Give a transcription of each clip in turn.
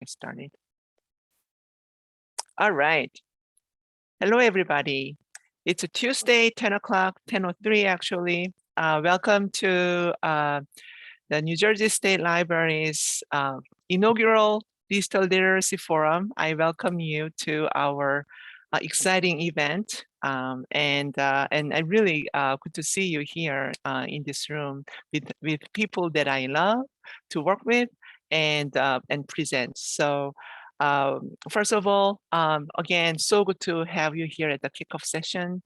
get started. All right. Hello, everybody. It's a Tuesday, 10 o'clock, 10:03 actually. Welcome to the New Jersey State Library's inaugural Digital Literacy Forum. I welcome you to our exciting event. And I really good to see you here in this room with people that I love to work with and present. So first of all, again, so good to have you here at the kickoff session.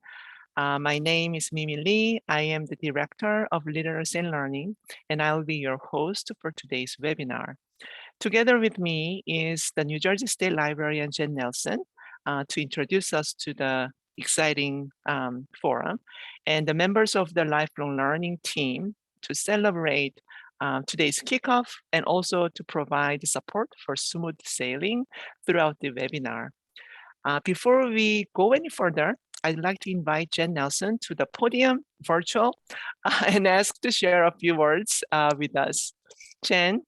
My name is Mimi Lee. I am the Director of Literacy and Learning, and I'll be your host for today's webinar. Together with me is the New Jersey State Librarian, Jen Nelson, to introduce us to the exciting forum, and the members of the lifelong learning team to celebrate today's kickoff and also to provide support for smooth sailing throughout the webinar. Before we go any further, I'd like to invite Jen Nelson to the podium, virtual, and ask to share a few words with us. Jen?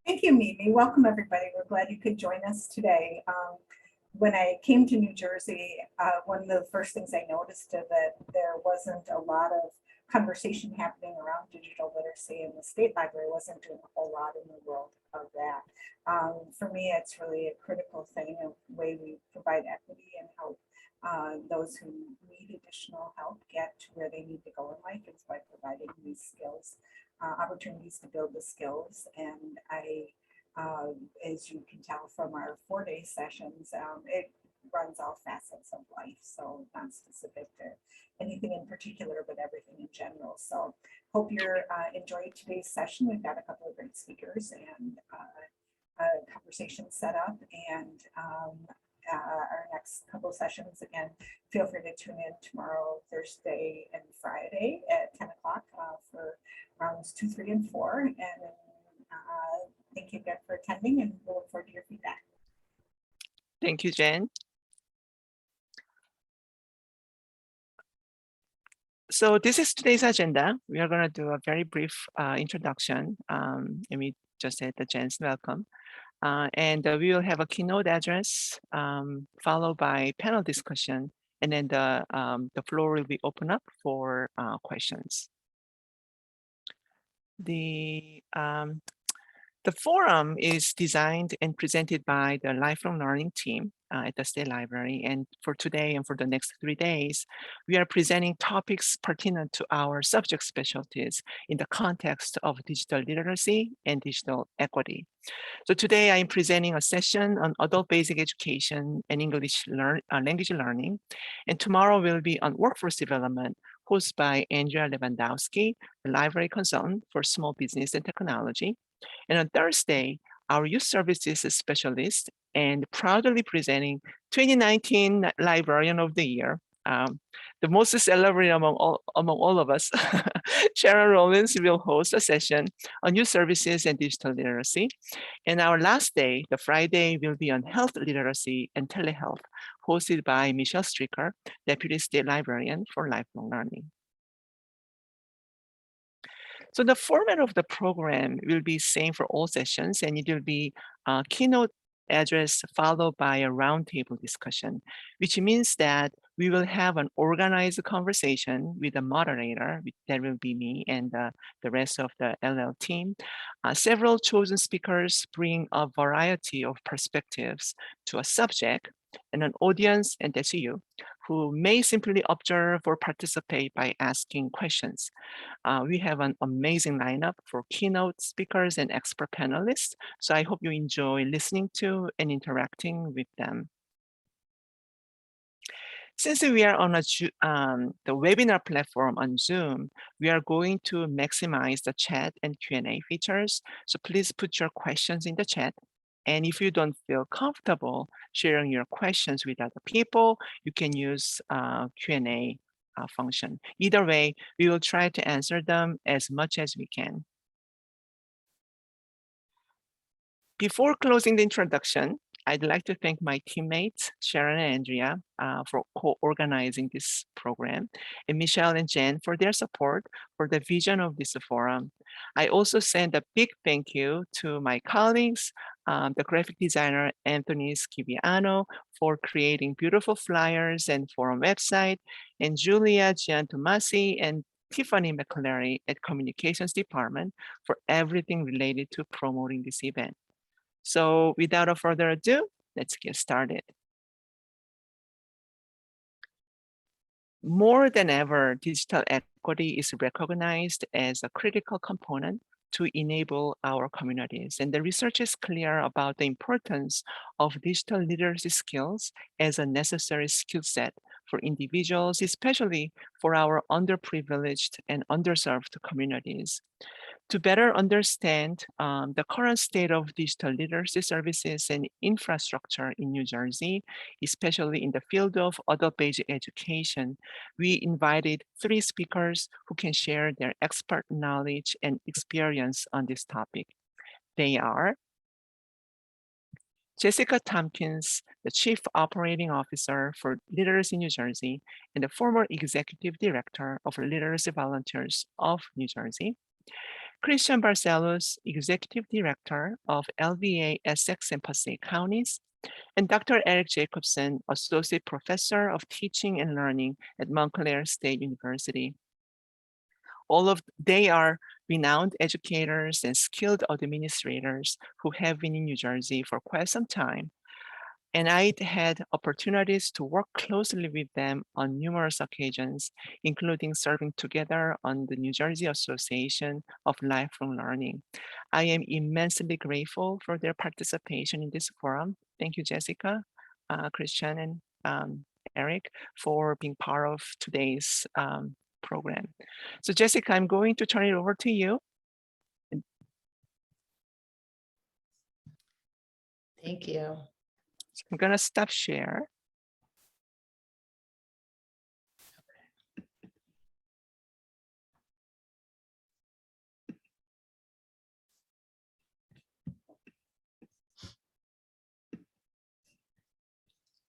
Thank you, Mimi. Welcome, everybody. We're glad you could join us today. When I came to New Jersey, one of the first things I noticed that there wasn't a lot of conversation happening around digital literacy, and the State Library wasn't doing a whole lot in the world of that. For me, it's really a critical thing, a way we provide equity and help those who need additional help get to where they need to go in life. It's by providing these skills, opportunities to build the skills. And as you can tell from our 4-day sessions, it runs all facets of life. So not specific to anything in particular, but everything in general. So hope you're enjoying today's session. We've got a couple of great speakers and a conversation set up, and our next couple of sessions. Again, feel free to tune in tomorrow, Thursday, and Friday at 10 o'clock for rounds 2, 3, and 4. And thank you again for attending, and we'll look forward to your feedback. Thank you, Jen. So this is today's agenda. We are going to do a very brief introduction. And we just said that Jen's welcome. And we will have a keynote address followed by panel discussion. And then the floor will be open up for questions. The forum is designed and presented by the Lifelong Learning team at the State Library. And for today and for the next 3 days, we are presenting topics pertinent to our subject specialties in the context of digital literacy and digital equity. So today I'm presenting a session on adult basic education and English language learning. And tomorrow will be on workforce development, hosted by Andrea Lewandowski, the library consultant for small business and technology. And on Thursday, our youth services specialist and proudly presenting 2019 Librarian of the Year, the most celebrated among all of us, Sharon Rollins will host a session on youth services and digital literacy. And our last day, the Friday, will be on health literacy and telehealth, hosted by Michelle Stricker, Deputy State Librarian for Lifelong Learning. So the format of the program will be same for all sessions, and it will be a keynote address followed by a roundtable discussion, which means that we will have an organized conversation with a moderator, that will be me and the rest of the LL team. Several chosen speakers bring a variety of perspectives to a subject, and an audience, and that's you, who may simply observe or participate by asking questions. We have an amazing lineup for keynote speakers and expert panelists, so I hope you enjoy listening to and interacting with them. Since we are on the webinar platform on Zoom, we are going to maximize the chat and Q&A features. So please put your questions in the chat. And if you don't feel comfortable sharing your questions with other people, you can use Q&A function. Either way, we will try to answer them as much as we can. Before closing the introduction, I'd like to thank my teammates, Sharon and Andrea, for co-organizing this program, and Michelle and Jen for their support for the vision of this forum. I also send a big thank you to my colleagues, the graphic designer Anthony Sciviano for creating beautiful flyers and forum website, and Julia Giantomasi and Tiffany McClary at Communications Department for everything related to promoting this event. So without further ado, let's get started. More than ever, digital equity is recognized as a critical component to enable our communities. And the research is clear about the importance of digital literacy skills as a necessary skill set for individuals, especially for our underprivileged and underserved communities. To better understand the current state of digital literacy services and infrastructure in New Jersey, especially in the field of adult-based education, we invited 3 speakers who can share their expert knowledge and experience on this topic. They are Jessica Thompkins, the Chief Operating Officer for Literacy New Jersey and the former Executive Director of Literacy Volunteers of New Jersey. Christian Barcelos, Executive Director of LVA Essex and Passaic Counties, and Dr. Eric Jacobson, Associate Professor of Teaching and Learning at Montclair State University. They are renowned educators and skilled administrators who have been in New Jersey for quite some time. And I had opportunities to work closely with them on numerous occasions, including serving together on the New Jersey Association of Lifelong Learning. I am immensely grateful for their participation in this forum. Thank you, Jessica, Christian, and Eric for being part of today's program. So Jessica, I'm going to turn it over to you. Thank you. I'm going to stop share.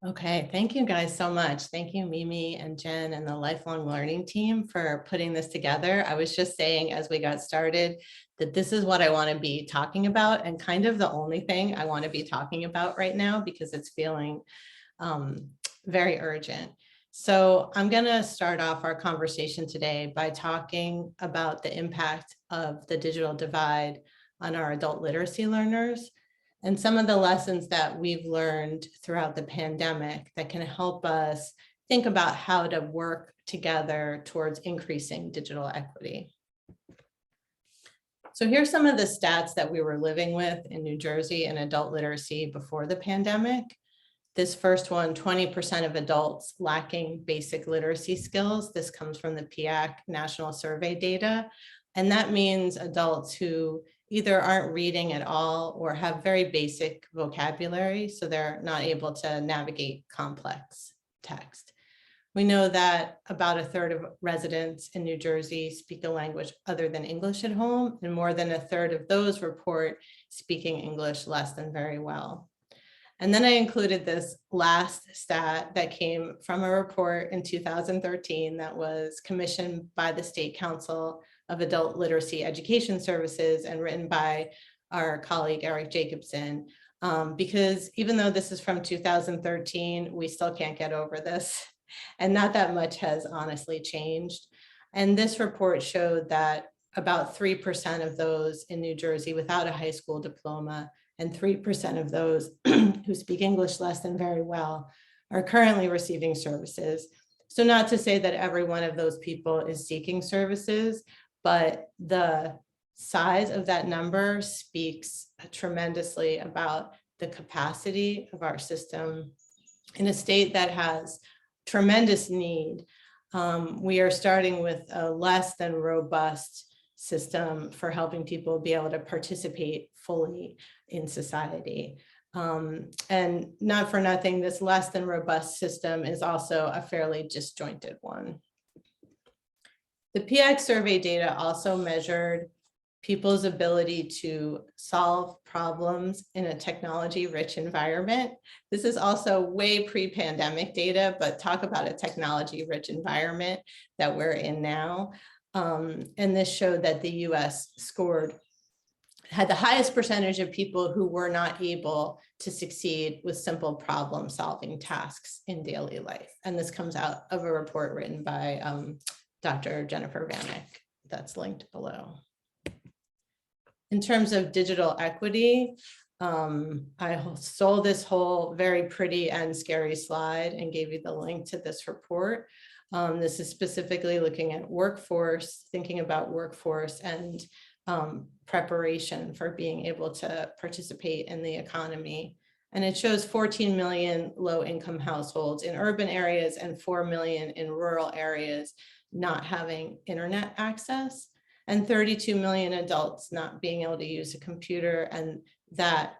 Okay, thank you guys so much. Thank you, Mimi and Jen and the Lifelong Learning team for putting this together. I was just saying as we got started that this is what I want to be talking about and kind of the only thing I want to be talking about right now because it's feeling very urgent. So I'm going to start off our conversation today by talking about the impact of the digital divide on our adult literacy learners and some of the lessons that we've learned throughout the pandemic that can help us think about how to work together towards increasing digital equity. So here's some of the stats that we were living with in New Jersey in adult literacy before the pandemic. This first one, 20% of adults lacking basic literacy skills. This comes from the PIAC national survey data. And that means adults who either aren't reading at all or have very basic vocabulary, so they're not able to navigate complex text. We know that about 1/3 of residents in New Jersey speak a language other than English at home, and more than 1/3 of those report speaking English less than very well. And then I included this last stat that came from a report in 2013 that was commissioned by the State Council of Adult Literacy Education Services and written by our colleague Eric Jacobson, because even though this is from 2013, we still can't get over this, and not that much has honestly changed. And this report showed that about 3% of those in New Jersey without a high school diploma and 3% of those who speak English less than very well are currently receiving services. So not to say that every one of those people is seeking services, but the size of that number speaks tremendously about the capacity of our system in a state that has tremendous need. We are starting with a less than robust system for helping people be able to participate fully in society. And not for nothing, this less than robust system is also a fairly disjointed one. The PIAC survey data also measured people's ability to solve problems in a technology-rich environment. This is also way pre-pandemic data, but talk about a technology-rich environment that we're in now. And this showed that the US had the highest percentage of people who were not able to succeed with simple problem solving tasks in daily life. And this comes out of a report written by Dr. Jennifer Vanek that's linked below. In terms of digital equity, I stole this whole very pretty and scary slide and gave you the link to this report. This is specifically looking at workforce, thinking about workforce and preparation for being able to participate in the economy. And it shows 14 million low-income households in urban areas and 4 million in rural areas not having internet access, and 32 million adults not being able to use a computer. And that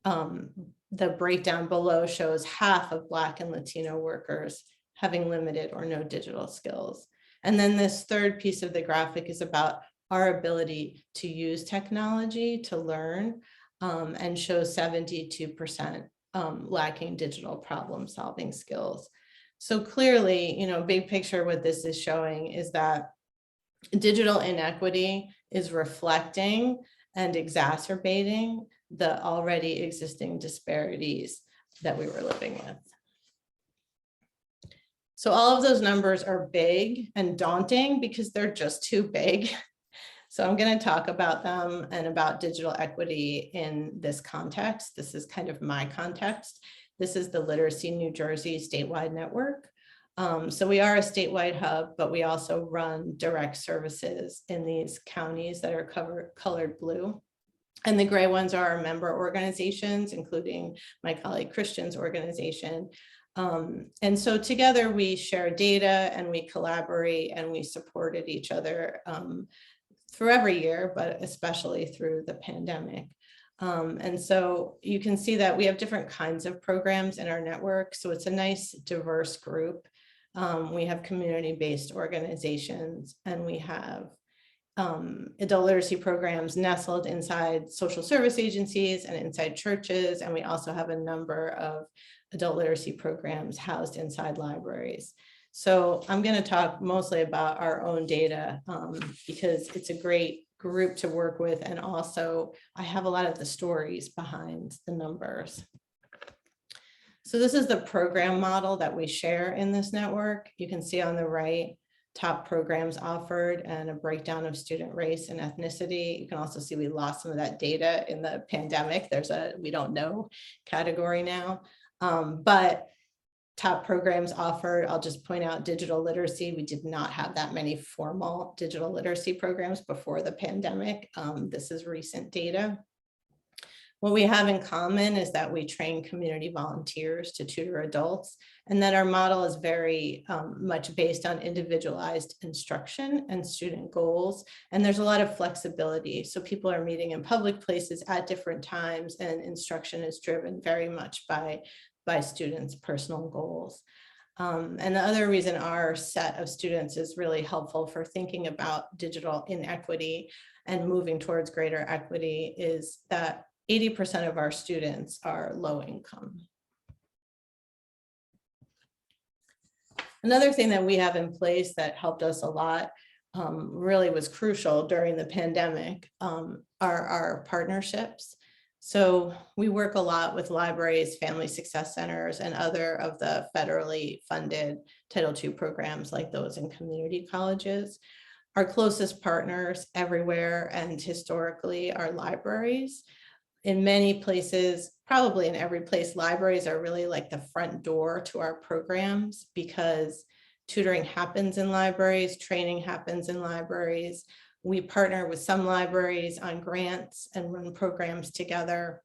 the breakdown below shows half of Black and Latino workers having limited or no digital skills. And then this third piece of the graphic is about our ability to use technology to learn, and shows 72% lacking digital problem solving skills. So clearly, you know, big picture, what this is showing is that digital inequity is reflecting and exacerbating the already existing disparities that we were living with. So all of those numbers are big and daunting because they're just too big. So I'm going to talk about them and about digital equity in this context. This is kind of my context. This is the Literacy New Jersey statewide network. So we are a statewide hub, but we also run direct services in these counties that are colored blue. And the gray ones are our member organizations, including my colleague Christian's organization. And so together we share data and we collaborate and we supported each other through every year, but especially through the pandemic. And so you can see that we have different kinds of programs in our network. So it's a nice diverse group. We have community-based organizations, and we have adult literacy programs nestled inside social service agencies and inside churches. And we also have a number of adult literacy programs housed inside libraries. So I'm going to talk mostly about our own data because it's a great group to work with. And also I have a lot of the stories behind the numbers. So this is the program model that we share in this network. You can see on the right, top programs offered and a breakdown of student race and ethnicity. You can also see we lost some of that data in the pandemic. There's a we don't know category now, but top programs offered. I'll just point out digital literacy. We did not have that many formal digital literacy programs before the pandemic. This is recent data. What we have in common is that we train community volunteers to tutor adults, and that our model is very much based on individualized instruction and student goals. And there's a lot of flexibility. So people are meeting in public places at different times, and instruction is driven very much by students' personal goals. And the other reason our set of students is really helpful for thinking about digital inequity and moving towards greater equity is that 80% of our students are low income. Another thing that we have in place that helped us a lot, really was crucial during the pandemic, are our partnerships. So we work a lot with libraries, family success centers, and other of the federally funded Title II programs like those in community colleges. Our closest partners everywhere and historically are libraries. In many places, probably in every place, libraries are really like the front door to our programs because tutoring happens in libraries, training happens in libraries. We partner with some libraries on grants and run programs together.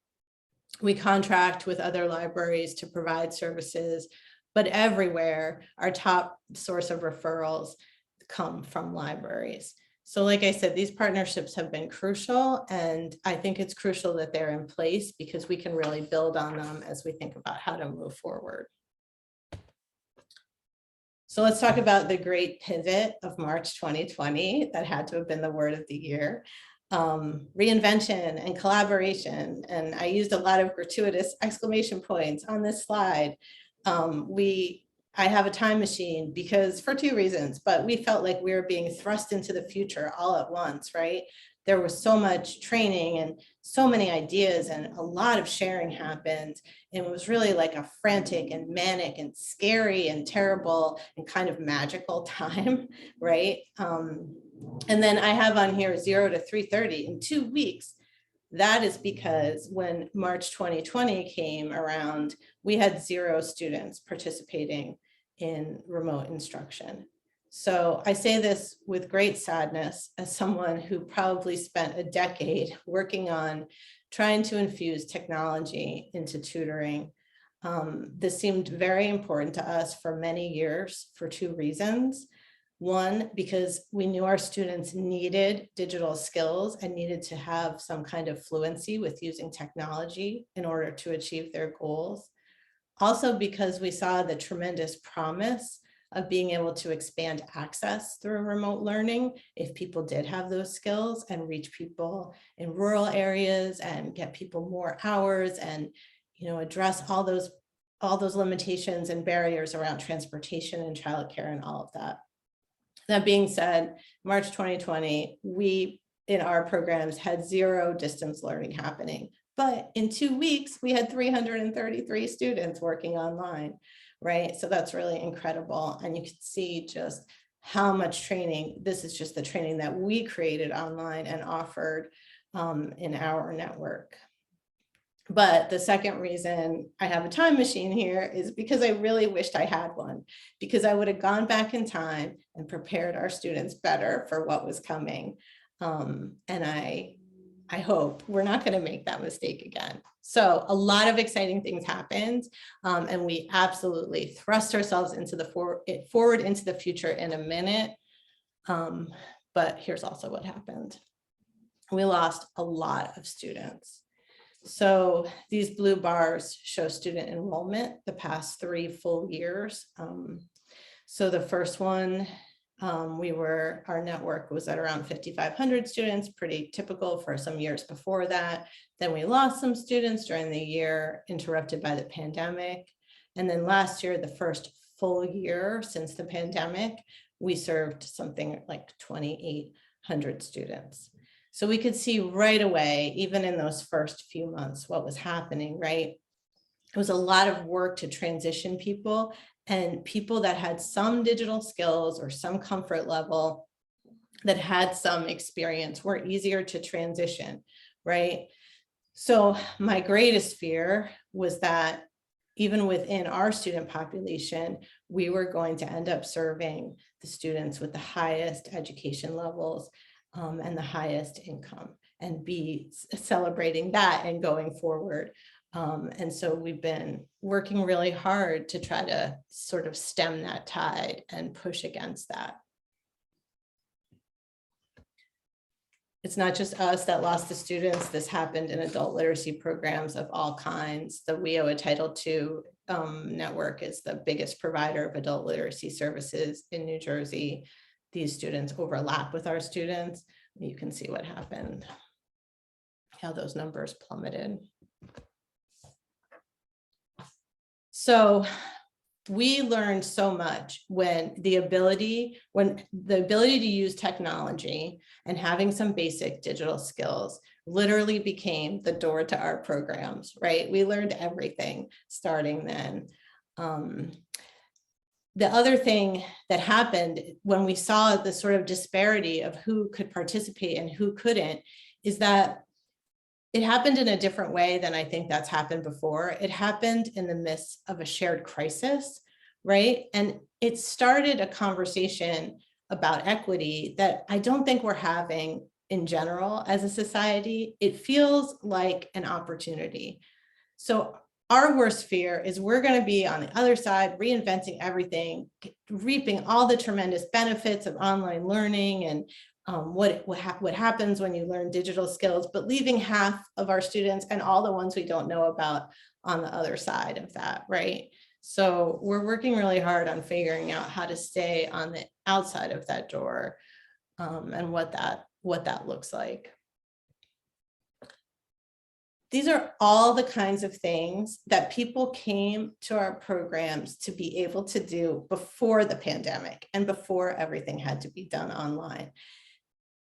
We contract with other libraries to provide services, but everywhere our top source of referrals come from libraries. So like I said, these partnerships have been crucial, and I think it's crucial that they're in place because we can really build on them as we think about how to move forward. So let's talk about the great pivot of March 2020 that had to have been the word of the year. Reinvention and collaboration. And I used a lot of gratuitous exclamation points on this slide. I have a time machine because for two reasons, but we felt like we were being thrust into the future all at once, right? there was so much training and so many ideas and a lot of sharing happened. And it was really like a frantic and manic and scary and terrible and kind of magical time, right? And then I have on here 0 to 3:30 in 2 weeks. That is because when March 2020 came around, we had 0 students participating in remote instruction. So I say this with great sadness as someone who probably spent a decade working on trying to infuse technology into tutoring. This seemed very important to us for many years for 2 reasons. One, because we knew our students needed digital skills and needed to have some kind of fluency with using technology in order to achieve their goals. Also, because we saw the tremendous promise of being able to expand access through remote learning if people did have those skills and reach people in rural areas and get people more hours and, address all those limitations and barriers around transportation and childcare and all of that. That being said, March 2020, we in our programs had 0 distance learning happening. But in 2 weeks, we had 333 students working online, right? So that's really incredible. And you can see just how much training, this is just the training that we created online and offered in our network. But the second reason I have a time machine here is because I really wished I had one, because I would have gone back in time and prepared our students better for what was coming. And I hope we're not going to make that mistake again. So a lot of exciting things happened, and we absolutely thrust ourselves into the forward into the future in a minute. But here's also what happened. We lost a lot of students. So these blue bars show student enrollment the past 3 full years. So the first one, our network was at around 5,500 students, pretty typical for some years before that. Then we lost some students during the year interrupted by the pandemic. And then last year, the first full year since the pandemic, we served something like 2,800 students. So we could see right away, even in those first few months, what was happening, right? It was a lot of work to transition people, and people that had some digital skills or some comfort level that had some experience were easier to transition, right? So my greatest fear was that even within our student population, we were going to end up serving the students with the highest education levels and the highest income, and be celebrating that and going forward. And so we've been working really hard to try to sort of stem that tide and push against that. It's not just us that lost the students. This happened in adult literacy programs of all kinds. The WEO Untitled network is the biggest provider of adult literacy services in New Jersey. These students overlap with our students. You can see what happened, how those numbers plummeted. So we learned so much when the ability to use technology and having some basic digital skills literally became the door to our programs, right? We learned everything starting then. The other thing that happened when we saw the sort of disparity of who could participate and who couldn't is that it happened in a different way than I think that's happened before. It happened in the midst of a shared crisis, right? And it started a conversation about equity that I don't think we're having in general as a society. It feels like an opportunity. So our worst fear is we're going to be on the other side, reinventing everything, reaping all the tremendous benefits of online learning and what happens when you learn digital skills, but leaving half of our students and all the ones we don't know about on the other side of that, right? So we're working really hard on figuring out how to stay on the outside of that door and what that looks like. These are all the kinds of things that people came to our programs to be able to do before the pandemic and before everything had to be done online.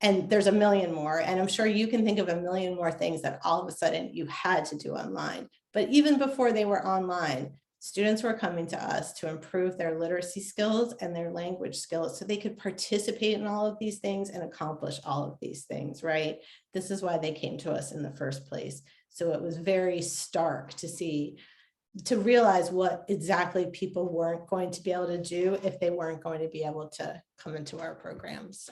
And there's a million more, and I'm sure you can think of a million more things that all of a sudden you had to do online. But even before they were online, students were coming to us to improve their literacy skills and their language skills so they could participate in all of these things and accomplish all of these things, right? This is why they came to us in the first place. So it was very stark to realize what exactly people weren't going to be able to do if they weren't going to be able to come into our programs.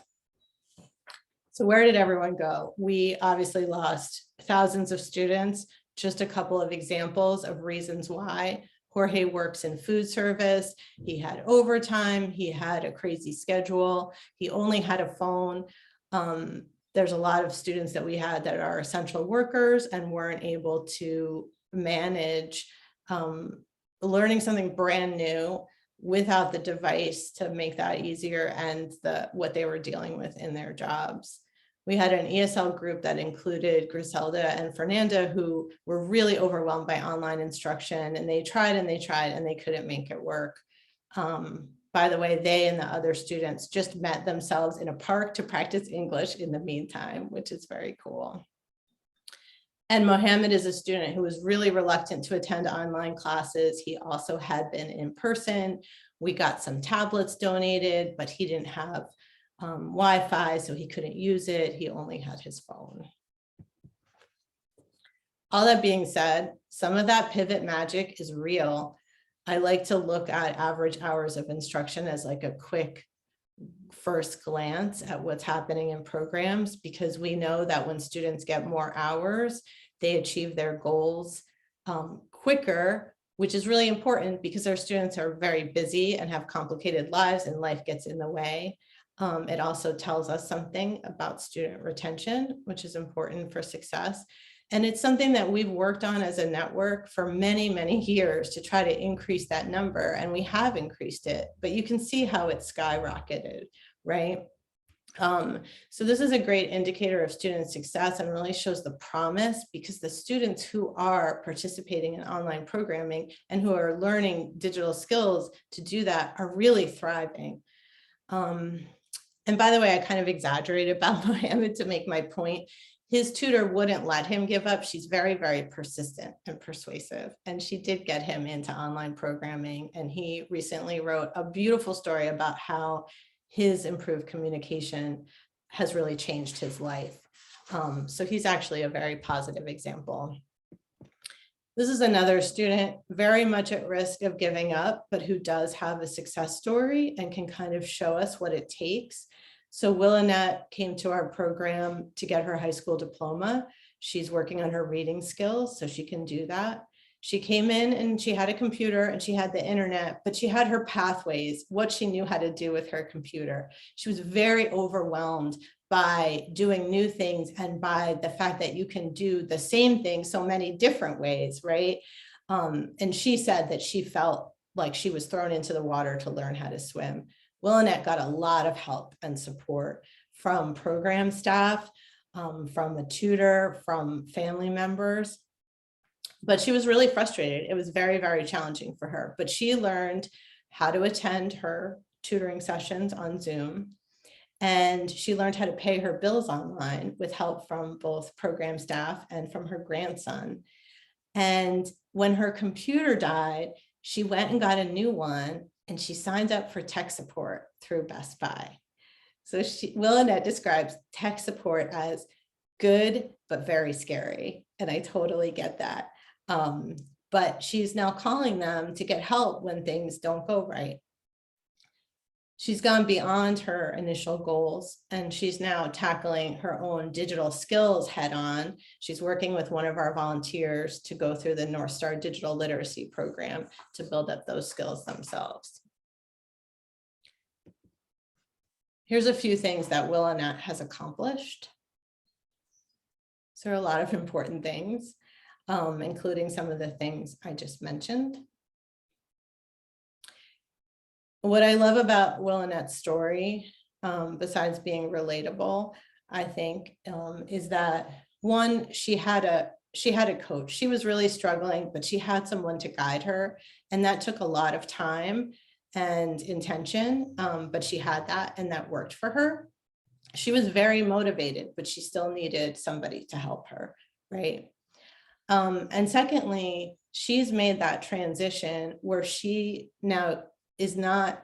So where did everyone go? We obviously lost thousands of students. Just a couple of examples of reasons why. Jorge works in food service. He had overtime. He had a crazy schedule. He only had a phone. There's a lot of students that we had that are essential workers and weren't able to manage learning something brand new without the device to make that easier and what they were dealing with in their jobs. We had an ESL group that included Griselda and Fernanda, who were really overwhelmed by online instruction, and they tried and they couldn't make it work. By the way, they and the other students just met themselves in a park to practice English in the meantime, which is very cool. And Mohammed is a student who was really reluctant to attend online classes. He also had been in person. We got some tablets donated, but he didn't have Wi-Fi, so he couldn't use it. He only had his phone. All that being said, some of that pivot magic is real. I like to look at average hours of instruction as like a quick first glance at what's happening in programs, because we know that when students get more hours, they achieve their goals quicker, which is really important because our students are very busy and have complicated lives and life gets in the way. It also tells us something about student retention, which is important for success. And it's something that we've worked on as a network for many, many years to try to increase that number. And we have increased it, but you can see how it skyrocketed, right? So this is a great indicator of student success and really shows the promise, because the students who are participating in online programming and who are learning digital skills to do that are really thriving. And by the way, I kind of exaggerated about Mohammed to make my point. His tutor wouldn't let him give up. She's very, very persistent and persuasive. And she did get him into online programming. And he recently wrote a beautiful story about how his improved communication has really changed his life. So he's actually a very positive example. This is another student very much at risk of giving up, but who does have a success story and can kind of show us what it takes. So Willanette came to our program to get her high school diploma. She's working on her reading skills, so she can do that. She came in and she had a computer and she had the internet, but she had her pathways, what she knew how to do with her computer. She was very overwhelmed by doing new things and by the fact that you can do the same thing so many different ways, right? And she said that she felt like she was thrown into the water to learn how to swim. Willanette got a lot of help and support from program staff, from a tutor, from family members. But she was really frustrated. It was very, very challenging for her. But she learned how to attend her tutoring sessions on Zoom. And she learned how to pay her bills online with help from both program staff and from her grandson. And when her computer died, she went and got a new one, and she signed up for tech support through Best Buy. So Willanette describes tech support as good, but very scary. And I totally get that. But she's now calling them to get help when things don't go right. She's gone beyond her initial goals, and she's now tackling her own digital skills head on. She's working with one of our volunteers to go through the North Star Digital Literacy Program to build up those skills themselves. Here's a few things that Willanette has accomplished. So there are a lot of important things, including some of the things I just mentioned. What I love about Willanette's story, besides being relatable, I think, is that one, she had a coach. She was really struggling, but she had someone to guide her, and that took a lot of time and intention, but she had that, and that worked for her. She was very motivated, but she still needed somebody to help her, right? And secondly, she's made that transition where she now is not,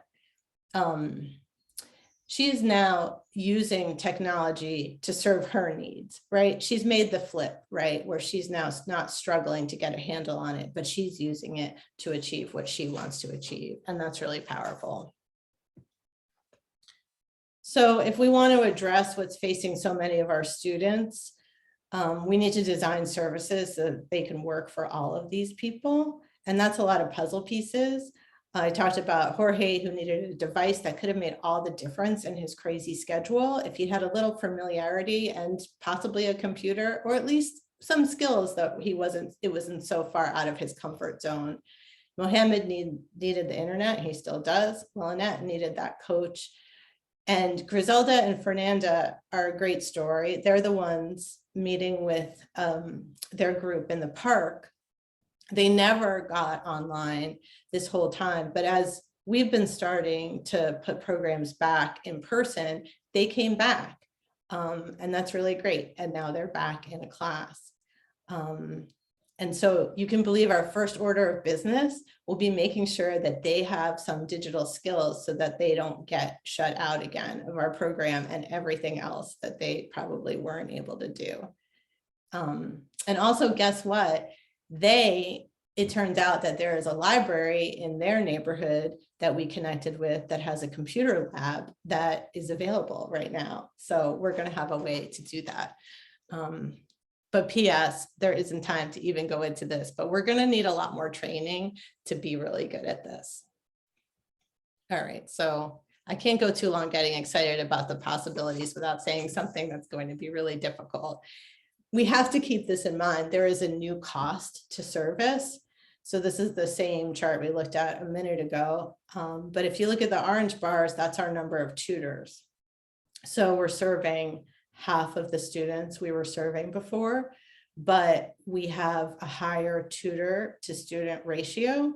she is now using technology to serve her needs, right? She's made the flip, right? Where she's now not struggling to get a handle on it, but she's using it to achieve what she wants to achieve. And that's really powerful. So if we want to address what's facing so many of our students, we need to design services so that they can work for all of these people. And that's a lot of puzzle pieces. I talked about Jorge, who needed a device that could have made all the difference in his crazy schedule if he had a little familiarity and possibly a computer, or at least some skills that it wasn't so far out of his comfort zone. Mohammed needed the internet, he still does. Lynette needed that coach. And Griselda and Fernanda are a great story. They're the ones meeting with their group in the park. They never got online this whole time, but as we've been starting to put programs back in person, they came back, and that's really great. And now they're back in a class. And so you can believe our first order of business will be making sure that they have some digital skills so that they don't get shut out again of our program and everything else that they probably weren't able to do. And also, guess what? It turns out that there is a library in their neighborhood that we connected with that has a computer lab that is available right now. So we're going to have a way to do that. But PS, there isn't time to even go into this, but we're going to need a lot more training to be really good at this. All right, so I can't go too long getting excited about the possibilities without saying something that's going to be really difficult. We have to keep this in mind. There is a new cost to service. So this is the same chart we looked at a minute ago. But if you look at the orange bars, that's our number of tutors. So we're serving half of the students we were serving before, but we have a higher tutor to student ratio.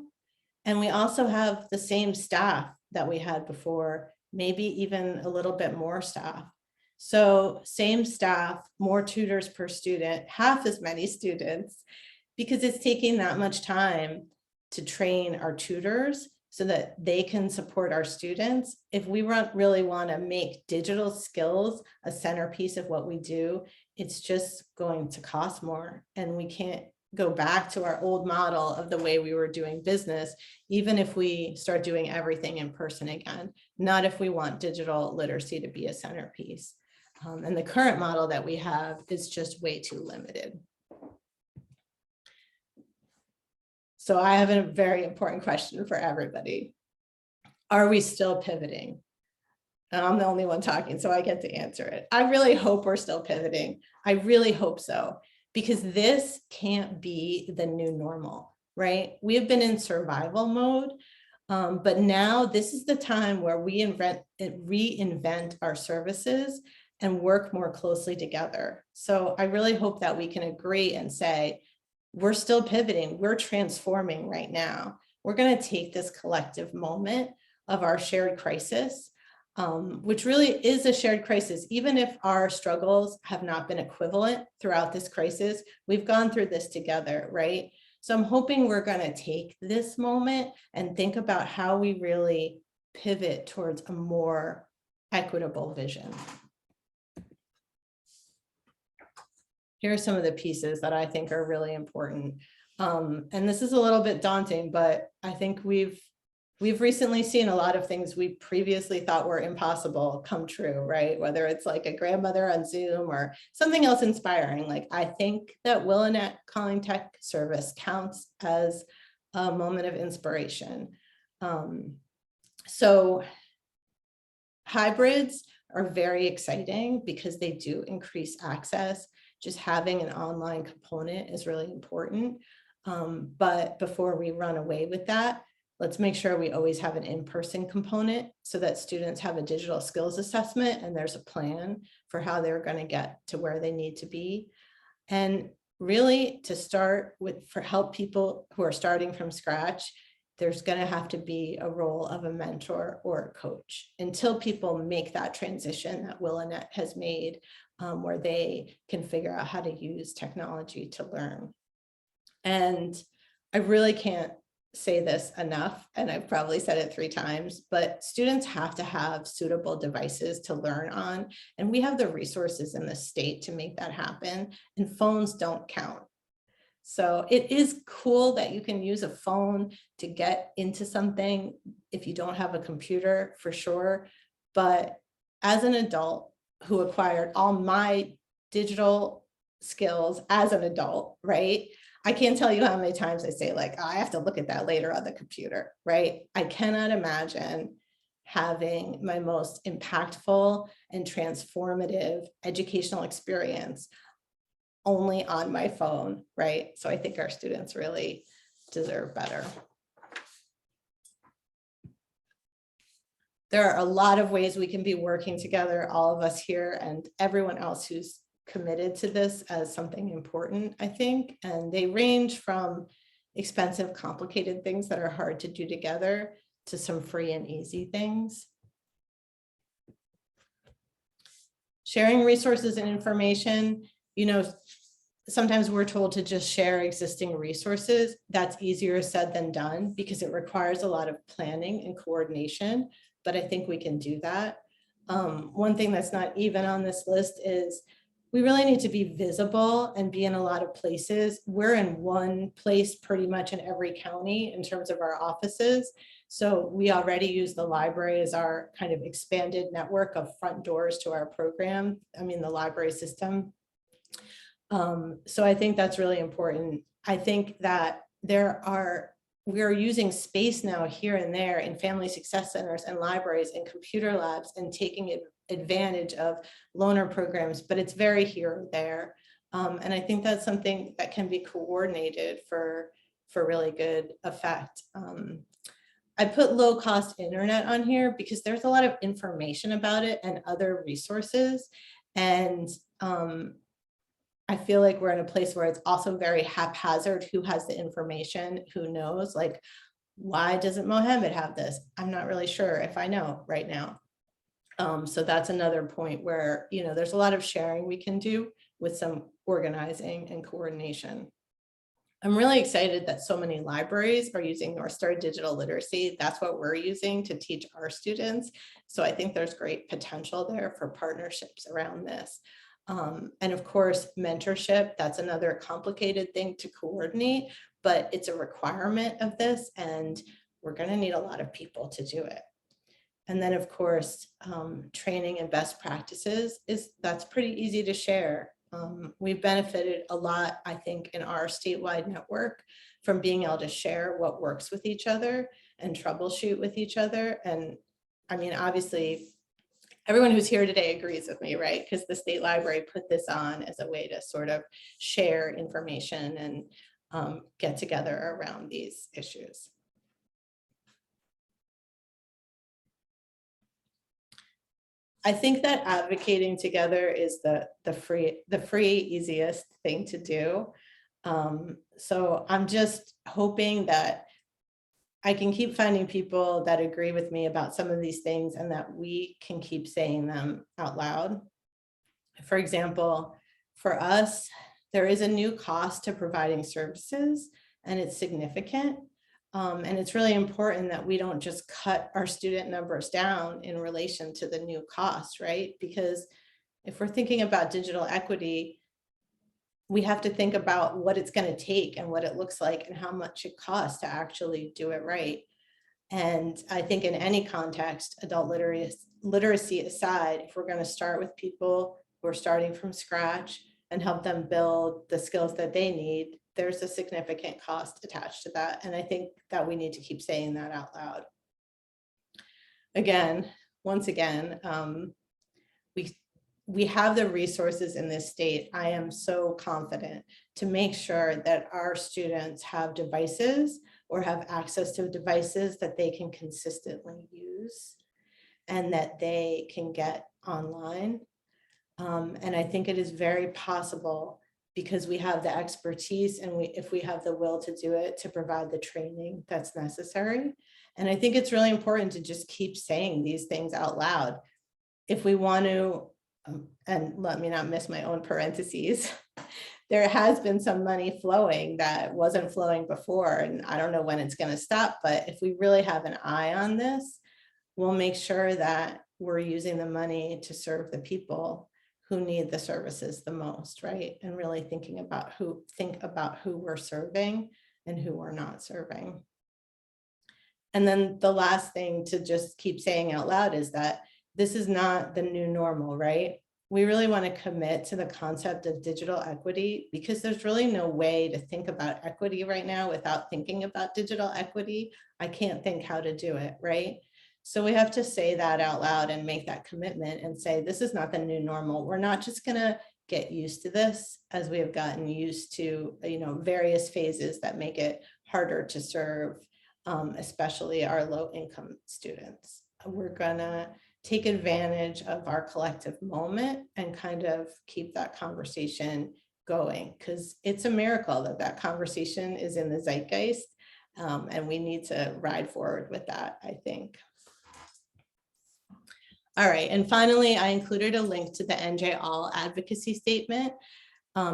And we also have the same staff that we had before, maybe even a little bit more staff. So same staff, more tutors per student, half as many students, because it's taking that much time to train our tutors so that they can support our students. If we really want to make digital skills a centerpiece of what we do, it's just going to cost more. And we can't go back to our old model of the way we were doing business, even if we start doing everything in person again, not if we want digital literacy to be a centerpiece. And the current model that we have is just way too limited. So I have a very important question for everybody. Are we still pivoting? And I'm the only one talking, so I get to answer it. I really hope we're still pivoting. I really hope so, because this can't be the new normal, right? We have been in survival mode, but now this is the time where we reinvent our services and work more closely together. So I really hope that we can agree and say, we're still pivoting, we're transforming right now. We're going to take this collective moment of our shared crisis, which really is a shared crisis. Even if our struggles have not been equivalent throughout this crisis, we've gone through this together, right? So I'm hoping we're going to take this moment and think about how we really pivot towards a more equitable vision. Here are some of the pieces that I think are really important. And this is a little bit daunting, but I think we've recently seen a lot of things we previously thought were impossible come true, right? Whether it's like a grandmother on Zoom or something else inspiring. Like, I think that Willinette calling tech service counts as a moment of inspiration. So hybrids are very exciting because they do increase access. Just having an online component is really important. But before we run away with that, let's make sure we always have an in-person component so that students have a digital skills assessment and there's a plan for how they're going to get to where they need to be. And really to start with, for help people who are starting from scratch, there's going to have to be a role of a mentor or a coach until people make that transition that Will Annette has made, where they can figure out how to use technology to learn. And I really can't say this enough, and I've probably said it 3 times, but students have to have suitable devices to learn on, and we have the resources in the state to make that happen, and phones don't count. So it is cool that you can use a phone to get into something if you don't have a computer, for sure. But as an adult who acquired all my digital skills as an adult, right? I can't tell you how many times I say, like, oh, I have to look at that later on the computer, right? I cannot imagine having my most impactful and transformative educational experience only on my phone, right? So I think our students really deserve better. There are a lot of ways we can be working together, all of us here and everyone else who's committed to this as something important, I think. And they range from expensive, complicated things that are hard to do together to some free and easy things. Sharing resources and information, you know, sometimes we're told to just share existing resources. That's easier said than done because it requires a lot of planning and coordination, but I think we can do that. One thing that's not even on this list is we really need to be visible and be in a lot of places. We're in one place pretty much in every county in terms of our offices. So we already use the library as our kind of expanded network of front doors to our program. I mean, the library system. So I think that's really important. I think that we are using space now here and there in family success centers and libraries and computer labs and taking advantage of loaner programs, but it's very here or there. And I think that's something that can be coordinated for really good effect. I put low cost internet on here because there's a lot of information about it and other resources. And I feel like we're in a place where it's also very haphazard who has the information, who knows, like, why doesn't Mohammed have this? I'm not really sure if I know right now. So that's another point where, you know, there's a lot of sharing we can do with some organizing and coordination. I'm really excited that so many libraries are using North Star Digital Literacy. That's what we're using to teach our students. So I think there's great potential there for partnerships around this. And of course, mentorship, that's another complicated thing to coordinate, but it's a requirement of this, and we're going to need a lot of people to do it. And then, of course, training and best practices that's pretty easy to share. We've benefited a lot, I think, in our statewide network from being able to share what works with each other and troubleshoot with each other. And I mean, obviously, everyone who's here today agrees with me, right? Because the state library put this on as a way to sort of share information and get together around these issues. I think that advocating together is the free easiest thing to do. So I'm just hoping that I can keep finding people that agree with me about some of these things and that we can keep saying them out loud. For example, for us, there is a new cost to providing services, and it's significant. And it's really important that we don't just cut our student numbers down in relation to the new cost, right? Because if we're thinking about digital equity, we have to think about what it's going to take and what it looks like and how much it costs to actually do it right. And I think in any context, adult literacy aside, if we're going to start with people who are starting from scratch and help them build the skills that they need, there's a significant cost attached to that. And I think that we need to keep saying that out loud. Again, once again, we have the resources in this state. I am so confident to make sure that our students have devices or have access to devices that they can consistently use and that they can get online. And I think it is very possible because we have the expertise and if we have the will to do it, to provide the training that's necessary. And I think it's really important to just keep saying these things out loud. If we want to, and let me not miss my own parentheses, there has been some money flowing that wasn't flowing before, and I don't know when it's going to stop, but if we really have an eye on this, we'll make sure that we're using the money to serve the people who need the services the most, right? And really think about who we're serving and who we're not serving. And then the last thing to just keep saying out loud is that this is not the new normal, right? We really want to commit to the concept of digital equity, because there's really no way to think about equity right now without thinking about digital equity. I can't think how to do it, right? So we have to say that out loud and make that commitment and say, this is not the new normal. We're not just going to get used to this as we have gotten used to, various phases that make it harder to serve, especially our low income students. We're going to take advantage of our collective moment and kind of keep that conversation going, because it's a miracle that conversation is in the zeitgeist, and we need to ride forward with that, I think. All right, and finally, I included a link to the NJSL Advocacy Statement.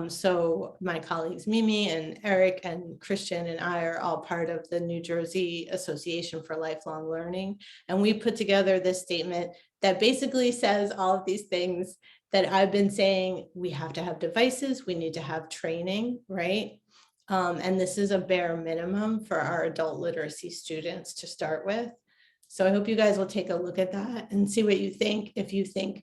So my colleagues Mimi and Eric and Christian and I are all part of the New Jersey Association for Lifelong Learning. And we put together this statement that basically says all of these things that I've been saying. We have to have devices, we need to have training, right? And this is a bare minimum for our adult literacy students to start with. So I hope you guys will take a look at that and see what you think. If you think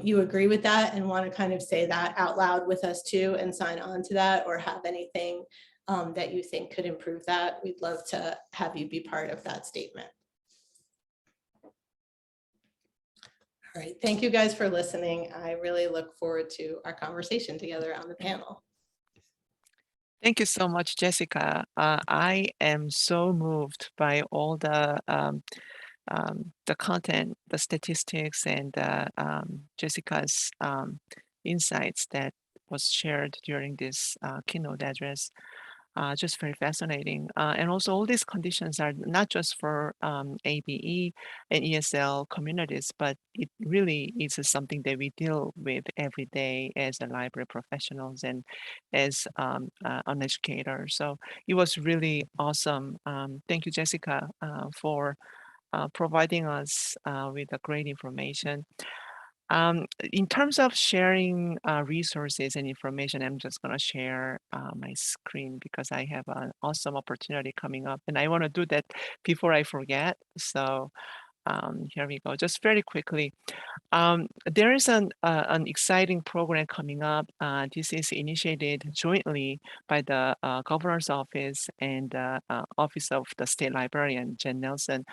you agree with that and want to kind of say that out loud with us too and sign on to that, or have anything that you think could improve that, we'd love to have you be part of that statement. All right, thank you guys for listening. I really look forward to our conversation together on the panel. Thank you so much, Jessica. I am so moved by all the content, the statistics, and Jessica's insights that was shared during this keynote address. Just very fascinating. And also all these conditions are not just for ABE and ESL communities, but it really is something that we deal with every day as a library professionals and as an educator. So it was really awesome. Thank you, Jessica, for providing us with the great information. In terms of sharing resources and information, I'm just going to share my screen because I have an awesome opportunity coming up, and I want to do that before I forget. So here we go. Just very quickly, there is an exciting program coming up. This is initiated jointly by the Governor's Office and the Office of the State Librarian, Jen Nelson.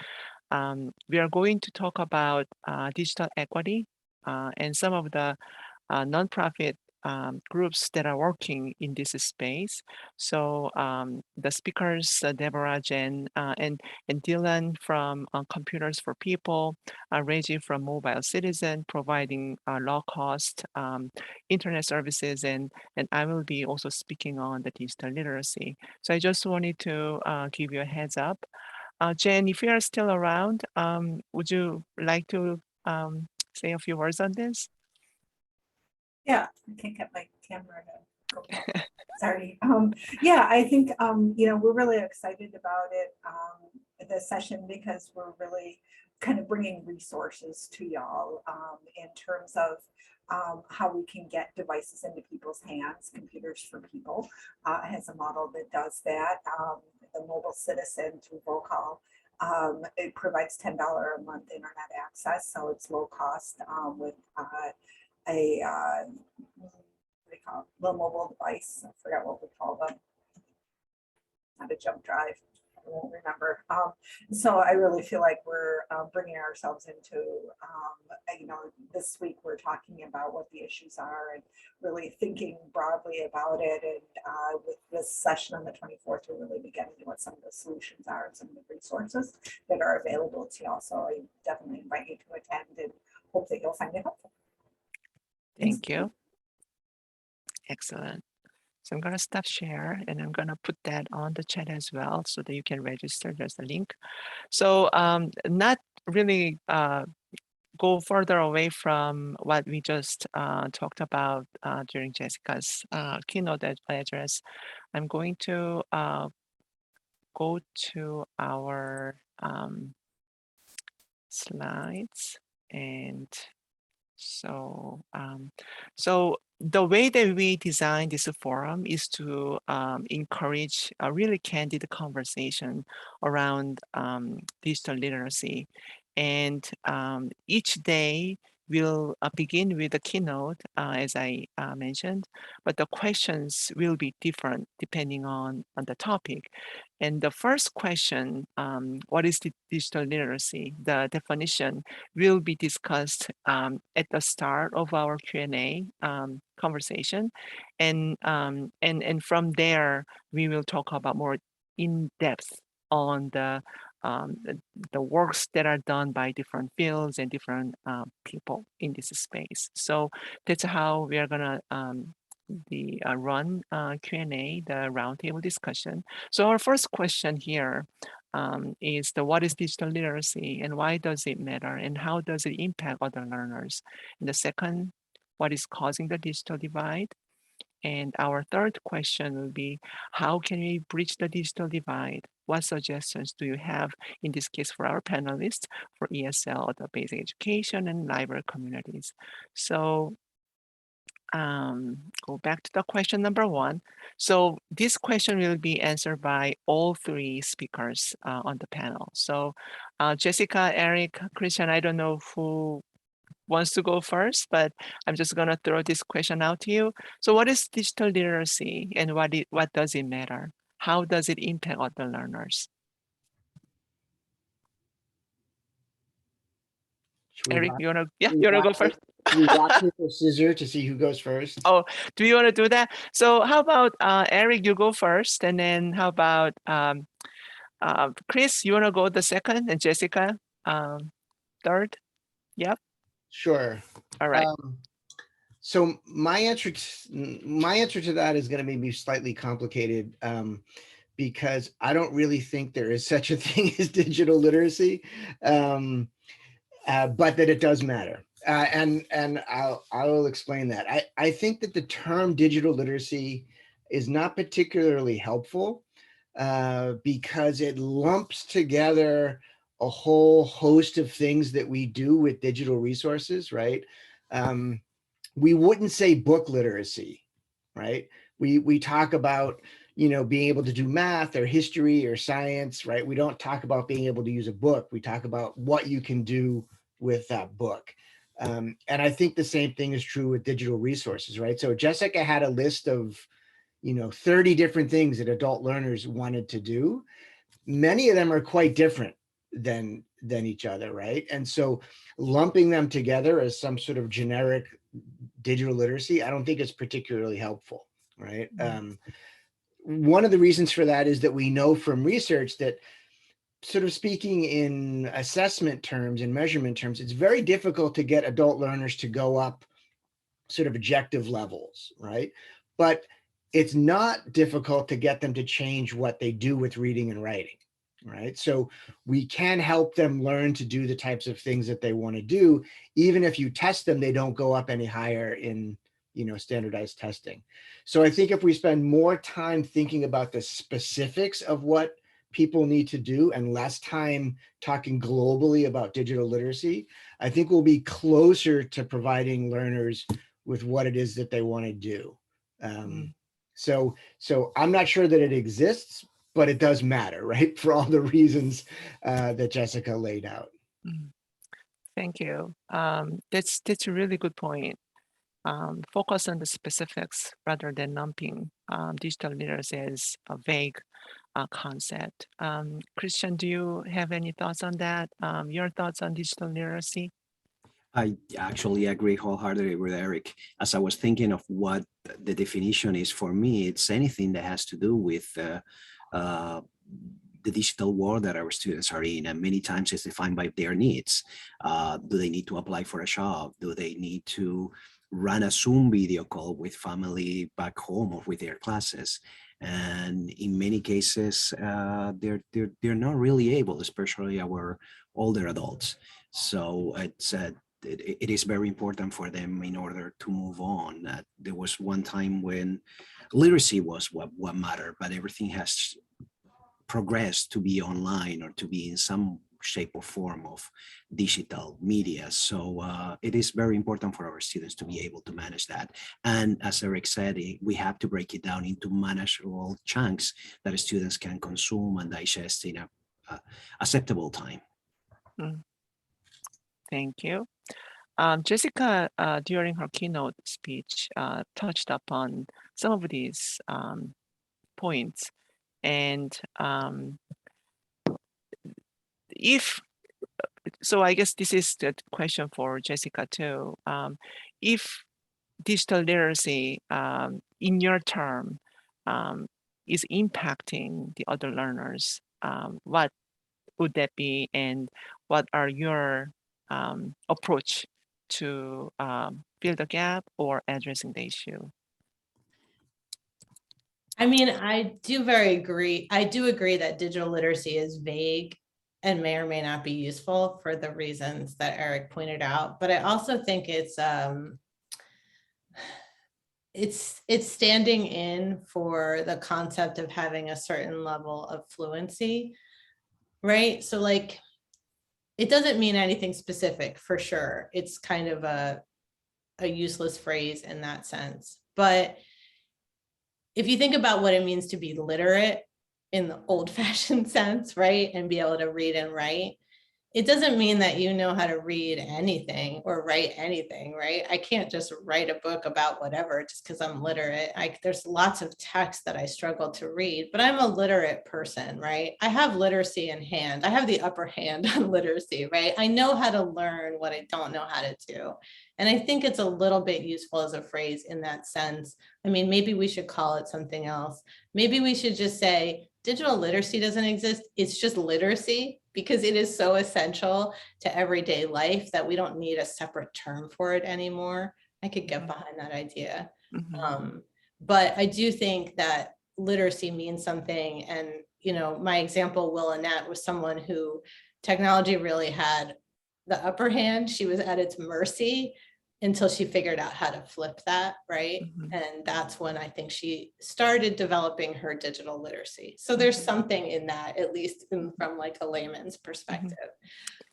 We are going to talk about digital equity and some of the nonprofit groups that are working in this space. So the speakers, Deborah, Jen, and Dylan from Computers for People, Reggie from Mobile Citizen, providing low-cost internet services, and I will be also speaking on the digital literacy. So I just wanted to give you a heads up. Jen, if you are still around, would you like to say a few words on this? Yeah, I can't get my camera to go. Sorry. Yeah, I think, we're really excited about it, this session, because we're really kind of bringing resources to y'all in terms of how we can get devices into people's hands. Computers for People has a model that does that. The Mobile Citizen through Vocal, it provides $10 a month internet access, so it's low cost with a what do they call it? Little mobile device. I forgot what we call them. Not a jump drive. I won't remember. So I really feel like we're bringing ourselves into, this week we're talking about what the issues are and really thinking broadly about it. And with this session on the 24th, we're really beginning what some of the solutions are and some of the resources that are available to y'all. So I definitely invite you to attend and hope that you'll find it helpful. Thank you. Excellent. So I'm going to stop share and I'm going to put that on the chat as well so that you can register. There's the link. So not really go further away from what we just talked about during Jessica's keynote address. I'm going to go to our slides. And so, so the way that we design this forum is to encourage a really candid conversation around digital literacy. And each day will begin with a keynote, as I mentioned, but the questions will be different depending on the topic. And the first question, what is the digital literacy? The definition will be discussed at the start of our Q&A conversation. And from there, we will talk about more in depth on the works that are done by different fields and different people in this space. So that's how we are gonna run Q&A, the roundtable discussion. So our first question here is what is digital literacy and why does it matter and how does it impact other learners? And the second, what is causing the digital divide? And our third question will be, how can we bridge the digital divide? What suggestions do you have, in this case for our panelists, for ESL, the basic education and library communities? So go back to the question number one. So this question will be answered by all three speakers on the panel. So Jessica, Eric, Christian, I don't know who wants to go first, but I'm just gonna throw this question out to you. So what is digital literacy and what does it matter? How does it impact other learners? Eric, you wanna go first? We rock, paper, scissors to see who goes first. Oh, do you want to do that? So how about Eric, you go first, and then how about Chris, you want to go the second, and Jessica third? Yep. Sure. All right. So my answer to that is going to maybe slightly complicated because I don't really think there is such a thing as digital literacy, but that it does matter. And I'll explain that. I think that the term digital literacy is not particularly helpful because it lumps together a whole host of things that we do with digital resources, right? We wouldn't say book literacy, right? We talk about, being able to do math or history or science, right? We don't talk about being able to use a book. We talk about what you can do with that book. And I think the same thing is true with digital resources, right? So Jessica had a list of, 30 different things that adult learners wanted to do. Many of them are quite different than each other, right? And so lumping them together as some sort of generic digital literacy, I don't think it's particularly helpful, right? One of the reasons for that is that we know from research that, sort of speaking in assessment terms and measurement terms, it's very difficult to get adult learners to go up sort of objective levels, right? But it's not difficult to get them to change what they do with reading and writing, right? So we can help them learn to do the types of things that they want to do. Even if you test them, they don't go up any higher in, standardized testing. So I think if we spend more time thinking about the specifics of what people need to do and less time talking globally about digital literacy, I think we'll be closer to providing learners with what it is that they want to do. So I'm not sure that it exists, but it does matter, right? For all the reasons that Jessica laid out. Thank you. That's a really good point. Focus on the specifics rather than lumping digital literacy as a vague concept. Christian, do you have any thoughts on that? Your thoughts on digital literacy? I actually agree wholeheartedly with Eric. As I was thinking of what the definition is for me, it's anything that has to do with the digital world that our students are in, and many times it's defined by their needs. Do they need to apply for a job? Do they need to run a Zoom video call with family back home or with their classes. And in many cases, they're not really able, especially our older adults. So it is very important for them in order to move on. There was one time when literacy was what mattered, but everything has progressed to be online or to be in some shape or form of digital media. So it is very important for our students to be able to manage that. And as Eric said, we have to break it down into manageable chunks that students can consume and digest in a acceptable time. Thank you. Jessica, during her keynote speech, touched upon some of these points. And so I guess this is the question for Jessica too. If digital literacy in your term is impacting the other learners, what would that be, and what are your approach to fill the gap or addressing the issue? I mean, I do agree that digital literacy is vague and may or may not be useful for the reasons that Eric pointed out. But I also think it's standing in for the concept of having a certain level of fluency, right? So like, it doesn't mean anything specific for sure. It's kind of a useless phrase in that sense. But if you think about what it means to be literate in the old-fashioned sense, right, and be able to read and write, it doesn't mean that you know how to read anything or write anything, right? I can't just write a book about whatever just because I'm literate. There's lots of text that I struggle to read, but I'm a literate person, right? I have literacy in hand. I have the upper hand on literacy, right? I know how to learn what I don't know how to do. And I think it's a little bit useful as a phrase in that sense. I mean, maybe we should call it something else. Maybe we should just say digital literacy doesn't exist. It's just literacy, because it is so essential to everyday life that we don't need a separate term for it anymore. I could get behind that idea. But I do think that literacy means something. And, you know, my example, Will Annette, was someone who technology really had the upper hand. She was at its mercy until she figured out how to flip that, right? And that's when I think she started developing her digital literacy. So there's something in that, at least from like a layman's perspective.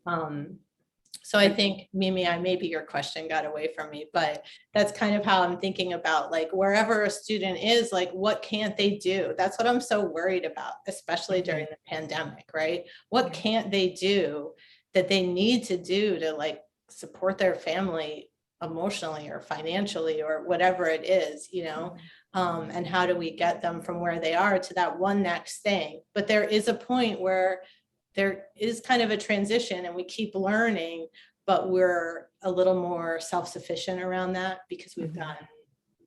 So I think, Mimi, maybe your question got away from me, but that's kind of how I'm thinking about, like, wherever a student is, like, what can't they do? That's what I'm so worried about, especially during the pandemic, right? What can't they do that they need to do to like support their family emotionally or financially or whatever it is, you know? And how do we get them from where they are to that one next thing? But there is a point where there is kind of a transition and we keep learning, but we're a little more self-sufficient around that because we've gotten,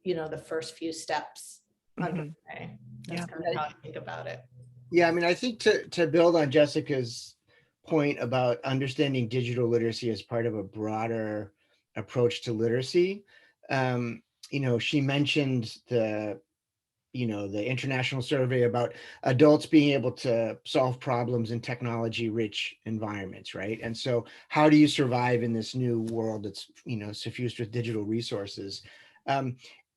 you know, the first few steps underway. That's kind of how I think about it. Yeah, I mean, I think to build on Jessica's point about understanding digital literacy as part of a broader approach to literacy, you know, she mentioned the international survey about adults being able to solve problems in technology-rich environments, right? And so how do you survive in this new world that's, you know, suffused with digital resources?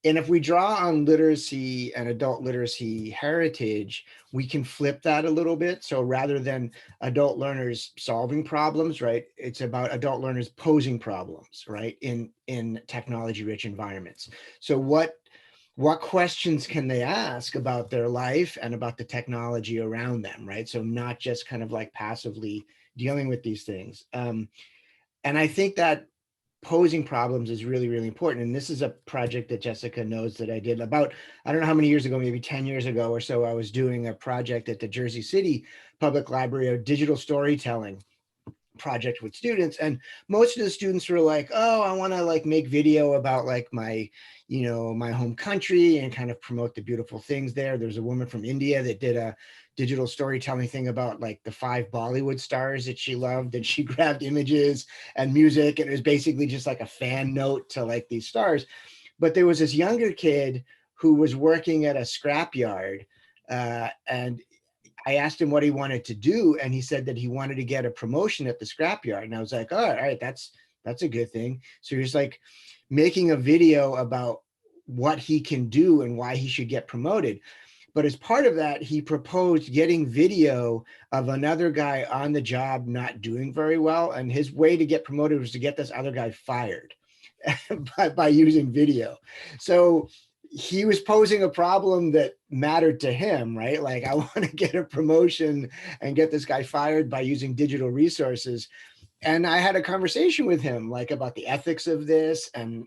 And if we draw on literacy and adult literacy heritage, we can flip that a little bit. So rather than adult learners solving problems, right, it's about adult learners posing problems, right, in technology-rich environments. So what questions can they ask about their life and about the technology around them, right? So not just kind of like passively dealing with these things. And I think that posing problems is really, really important. And this is a project that Jessica knows that I did about, I don't know how many years ago, maybe 10 years ago or so. I was doing a project at the Jersey City Public Library, a digital storytelling project with students, and most of the students were like, oh, I want to like make video about like my, you know, my home country and kind of promote the beautiful things there. There's a woman from India that did digital storytelling thing about like the 5 Bollywood stars that she loved, and she grabbed images and music, and it was basically just like a fan note to like these stars. But there was this younger kid who was working at a scrapyard, and I asked him what he wanted to do, and he said that he wanted to get a promotion at the scrapyard. And I was like, oh, all right, that's a good thing. So he was like making a video about what he can do and why he should get promoted. But as part of that, he proposed getting video of another guy on the job not doing very well. And his way to get promoted was to get this other guy fired by using video. So he was posing a problem that mattered to him, right? Like, I want to get a promotion and get this guy fired by using digital resources. And I had a conversation with him like about the ethics of this, and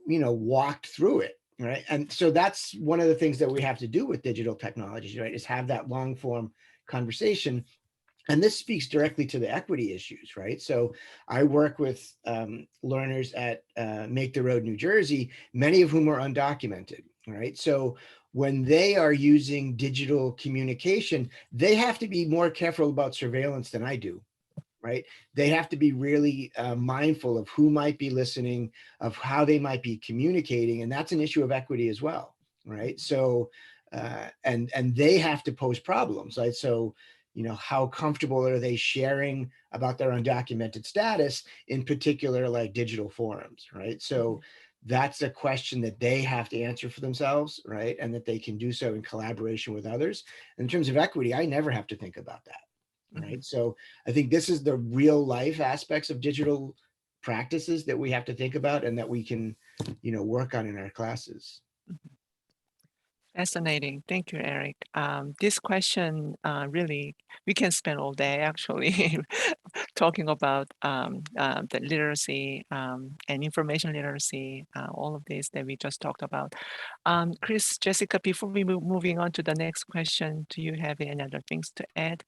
walked through it. Right. And so that's one of the things that we have to do with digital technologies, right, is have that long form conversation. And this speaks directly to the equity issues, right? So I work with learners at Make the Road, New Jersey, many of whom are undocumented, right? So when they are using digital communication, they have to be more careful about surveillance than I do. Right? They have to be really mindful of who might be listening, of how they might be communicating. And that's an issue of equity as well, right? So, and they have to pose problems, right? So, how comfortable are they sharing about their undocumented status, in particular, like digital forums, right? So that's a question that they have to answer for themselves, right? And that they can do so in collaboration with others. In terms of equity, I never have to think about that. Right. So I think this is the real life aspects of digital practices that we have to think about, and that we can, work on in our classes. Fascinating. Thank you, Eric. This question really, we can spend all day actually talking about the literacy and information literacy, all of this that we just talked about. Chris, Jessica, before we moving on to the next question, do you have any other things to add?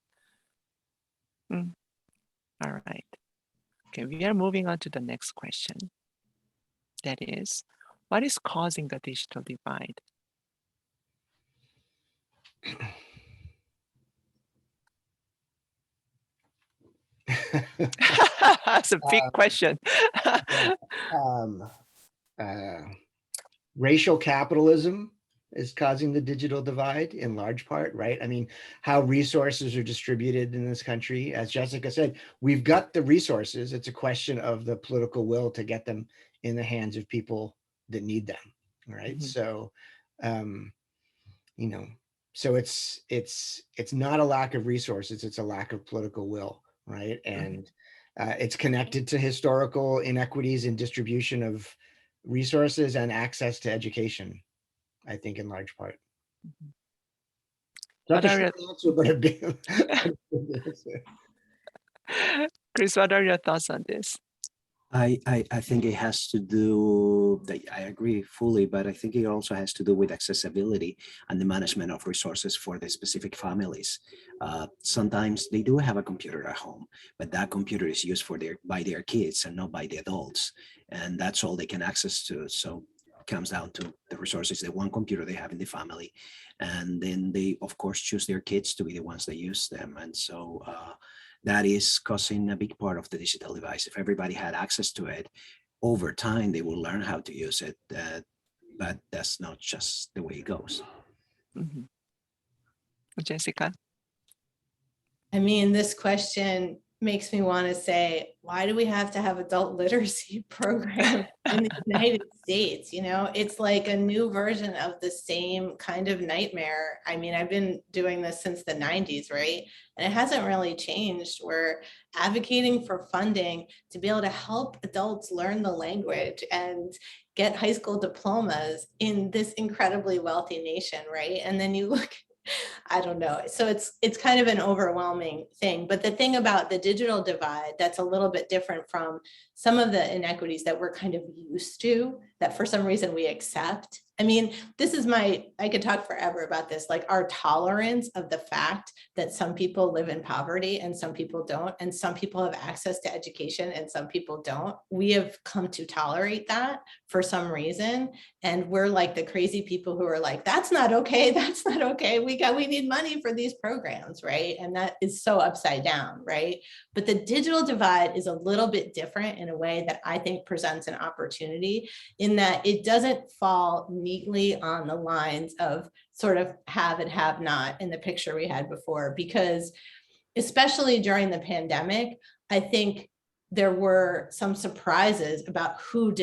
All right. Okay, we are moving on to the next question. That is, what is causing the digital divide? That's a big question. Racial capitalism is causing the digital divide in large part, right? I mean, how resources are distributed in this country. As Jessica said, we've got the resources. It's a question of the political will to get them in the hands of people that need them, right? So, so it's not a lack of resources, it's a lack of political will, right? And it's connected to historical inequities in distribution of resources and access to education, I think, in large part. Not a short answer, but a big answer. Chris, what are your thoughts on this? I think it has to do, I agree fully, but I think it also has to do with accessibility and the management of resources for the specific families. Sometimes they do have a computer at home, but that computer is used by their kids and not by the adults. And that's all they can access to. So it comes down to the resources, the one computer they have in the family. And then they, of course, choose their kids to be the ones that use them. And so that is causing a big part of the digital device. If everybody had access to it, over time, they will learn how to use it. But that's not just the way it goes. Jessica? I mean, this question makes me want to say, why do we have to have adult literacy programs in the United States? It's like a new version of the same kind of nightmare. I mean, I've been doing this since the 90s, right? And it hasn't really changed. We're advocating for funding to be able to help adults learn the language and get high school diplomas in this incredibly wealthy nation, right? And then you look, I don't know. So it's kind of an overwhelming thing. But the thing about the digital divide that's a little bit different from some of the inequities that we're kind of used to, that for some reason we accept, I mean, this is I could talk forever about this, like our tolerance of the fact that some people live in poverty and some people don't, and some people have access to education and some people don't. We have come to tolerate that for some reason. And we're like the crazy people who are like, that's not okay. That's not okay. We need money for these programs, right? And that is so upside down, right? But the digital divide is a little bit different in a way that I think presents an opportunity, in that it doesn't fall neatly on the lines of sort of have and have not in the picture we had before, because especially during the pandemic, I think there were some surprises about who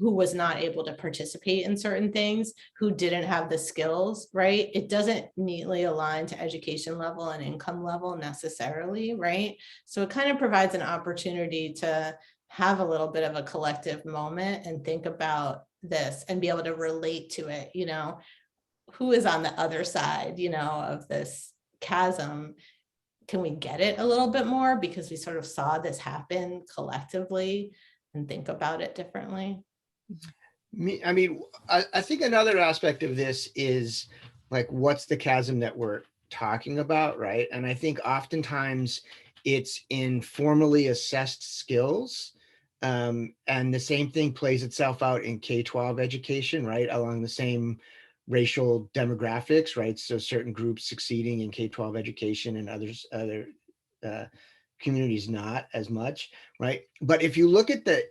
was not able to participate in certain things, who didn't have the skills, right? It doesn't neatly align to education level and income level necessarily, right? So it kind of provides an opportunity to have a little bit of a collective moment and think about this and be able to relate to it, you know, who is on the other side, you know, of this chasm. Can we get it a little bit more because we sort of saw this happen collectively and think about it differently? I mean, I think another aspect of this is like, what's the chasm that we're talking about, right? And I think oftentimes it's in formally assessed skills. And the same thing plays itself out in K-12 education, right? Along the same racial demographics, right? So certain groups succeeding in K-12 education and other communities not as much, right? But if you look at the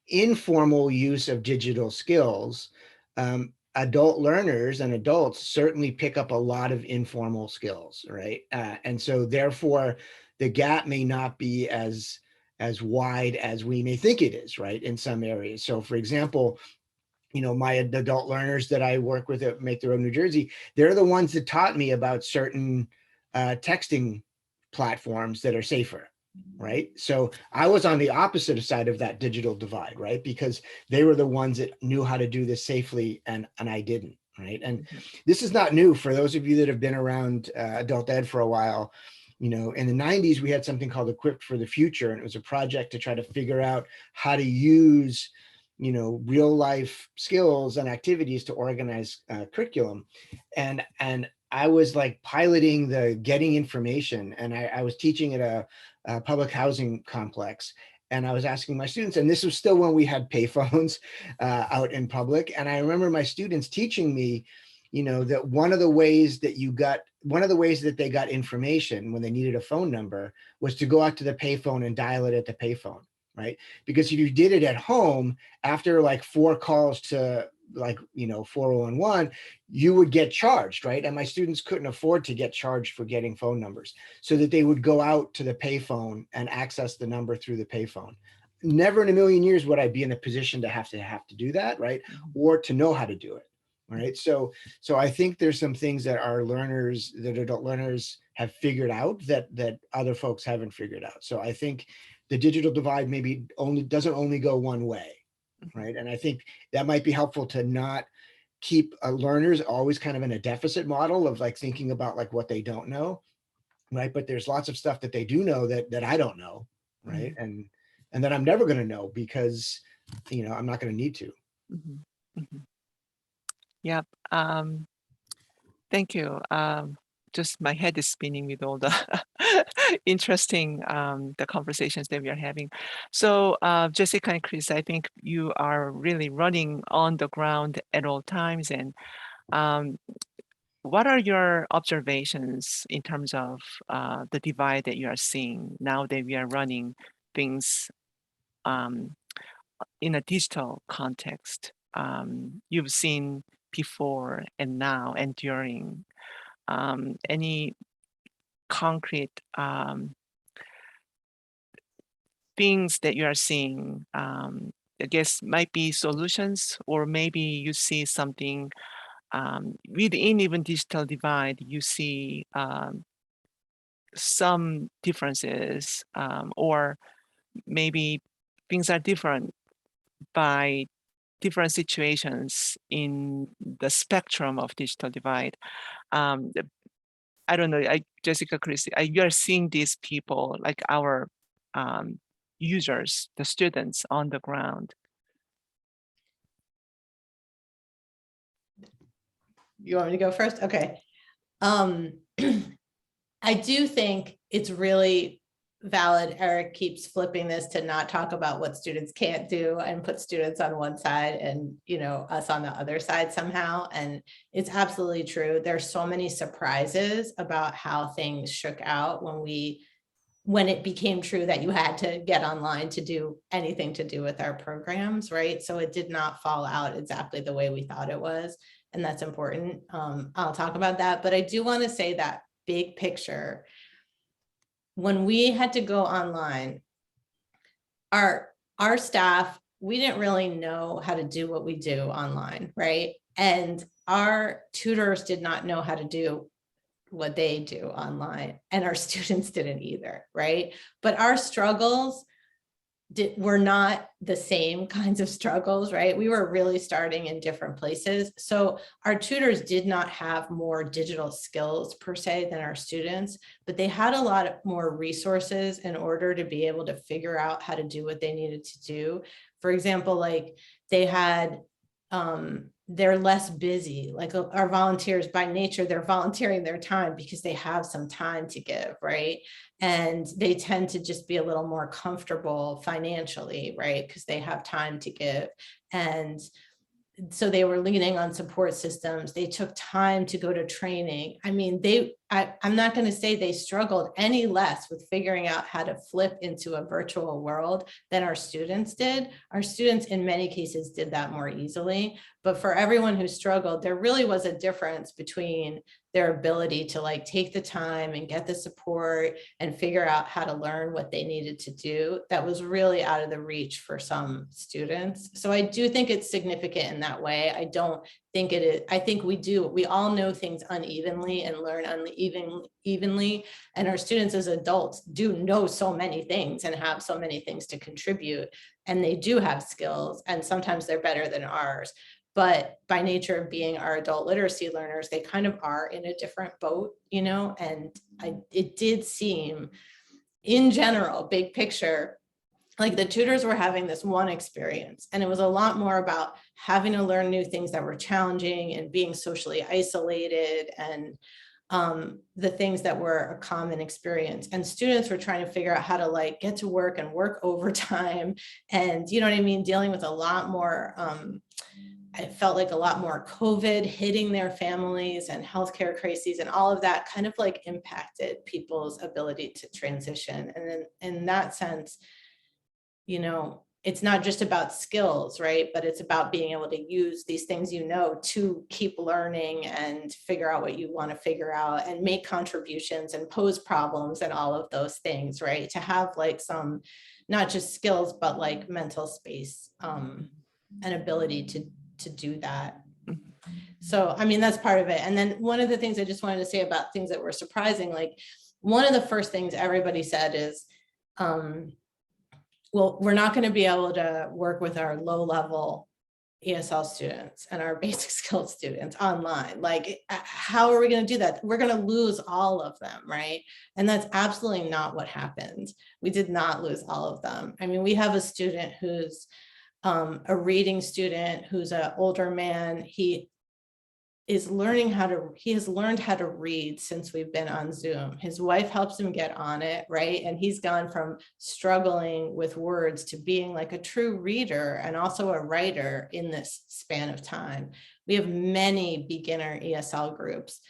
informal use of digital skills, adult learners and adults certainly pick up a lot of informal skills, right? And so therefore, the gap may not be as wide as we may think it is, right? In some areas. So for example, you know, my adult learners that I work with at Make Their Own New Jersey, they're the ones that taught me about certain texting platforms that are safer, right? So I was on the opposite side of that digital divide, right? Because they were the ones that knew how to do this safely and I didn't, right? And this is not new for those of you that have been around adult ed for a while. You know, in the 90s, we had something called Equipped for the Future, and it was a project to try to figure out how to use, you know, real life skills and activities to organize curriculum. And I was like piloting the getting information, and I was teaching at a public housing complex. And I was asking my students, and this was still when we had payphones out in public. And I remember my students teaching me, you know, that one of the ways that they got information when they needed a phone number was to go out to the payphone and dial it at the payphone, right? Because if you did it at home, after like 4 calls to like, you know, 411, you would get charged, right? And my students couldn't afford to get charged for getting phone numbers, so that they would go out to the payphone and access the number through the payphone. Never in a million years would I be in a position to have to do that, right? Or to know how to do it, right? So I think there's some things that our learners, that adult learners have figured out that other folks haven't figured out. So I think the digital divide maybe doesn't only go one way, right? And I think that might be helpful to not keep learners always kind of in a deficit model of like thinking about like what they don't know, right? But there's lots of stuff that they do know that I don't know, right? And that I'm never going to know because, you know, I'm not going to need to. Yep. Thank you. Just my head is spinning with all the interesting the conversations that we are having. So Jessica and Chris, I think you are really running on the ground at all times. And what are your observations in terms of the divide that you are seeing now that we are running things in a digital context? You've seen before and now and during. Any concrete things that you are seeing, I guess might be solutions, or maybe you see something within even digital divide, you see some differences, or maybe things are different by different situations in the spectrum of digital divide. I don't know, Jessica, Chris, you are seeing these people, like our users, the students on the ground. You want me to go first? Okay. I do think it's really valid. Eric keeps flipping this to not talk about what students can't do and put students on one side and, you know, us on the other side somehow. And it's absolutely true. There's so many surprises about how things shook out when it became true that you had to get online to do anything to do with our programs, right? So it did not fall out exactly the way we thought it was. And that's important. I'll talk about that, but I do want to say that big picture, when we had to go online, our staff, we didn't really know how to do what we do online, right? And our tutors did not know how to do what they do online, and our students didn't either, right? But our struggles were not the same kinds of struggles, right? We were really starting in different places. So our tutors did not have more digital skills per se than our students, but they had a lot more resources in order to be able to figure out how to do what they needed to do. For example, like they had, they're less busy, like our volunteers by nature, they're volunteering their time because they have some time to give, right? And they tend to just be a little more comfortable financially, right? Because they have time to give. And so they were leaning on support systems. They took time to go to training. I mean, I'm not going to say they struggled any less with figuring out how to flip into a virtual world than our students did. Our students in many cases did that more easily, but for everyone who struggled, there really was a difference between their ability to like take the time and get the support and figure out how to learn what they needed to do. That was really out of the reach for some students. So I do think it's significant in that way. I don't think it is. I think we all know things unevenly and learn unevenly. And our students as adults do know so many things and have so many things to contribute. And they do have skills, and sometimes they're better than ours. But by nature of being our adult literacy learners, they kind of are in a different boat, you know, and it did seem in general, big picture, like the tutors were having this one experience, and it was a lot more about having to learn new things that were challenging and being socially isolated and the things that were a common experience. And students were trying to figure out how to like get to work and work overtime. And you know what I mean? Dealing with a lot more, it felt like a lot more COVID hitting their families and healthcare crises, and all of that kind of like impacted people's ability to transition. And then in that sense, you know, it's not just about skills, right? But it's about being able to use these things, you know, to keep learning and figure out what you want to figure out and make contributions and pose problems and all of those things, right? To have like some, not just skills, but like mental space and ability to do that. So, I mean, that's part of it. And then one of the things I just wanted to say about things that were surprising, like one of the first things everybody said is, well, we're not going to be able to work with our low-level ESL students and our basic skills students online. Like, how are we going to do that? We're going to lose all of them, right? And that's absolutely not what happened. We did not lose all of them. I mean, we have a student who's a reading student who's an older man. He has learned how to read since we've been on Zoom. His wife helps him get on it, right? And he's gone from struggling with words to being like a true reader and also a writer in this span of time. We have many beginner ESL groups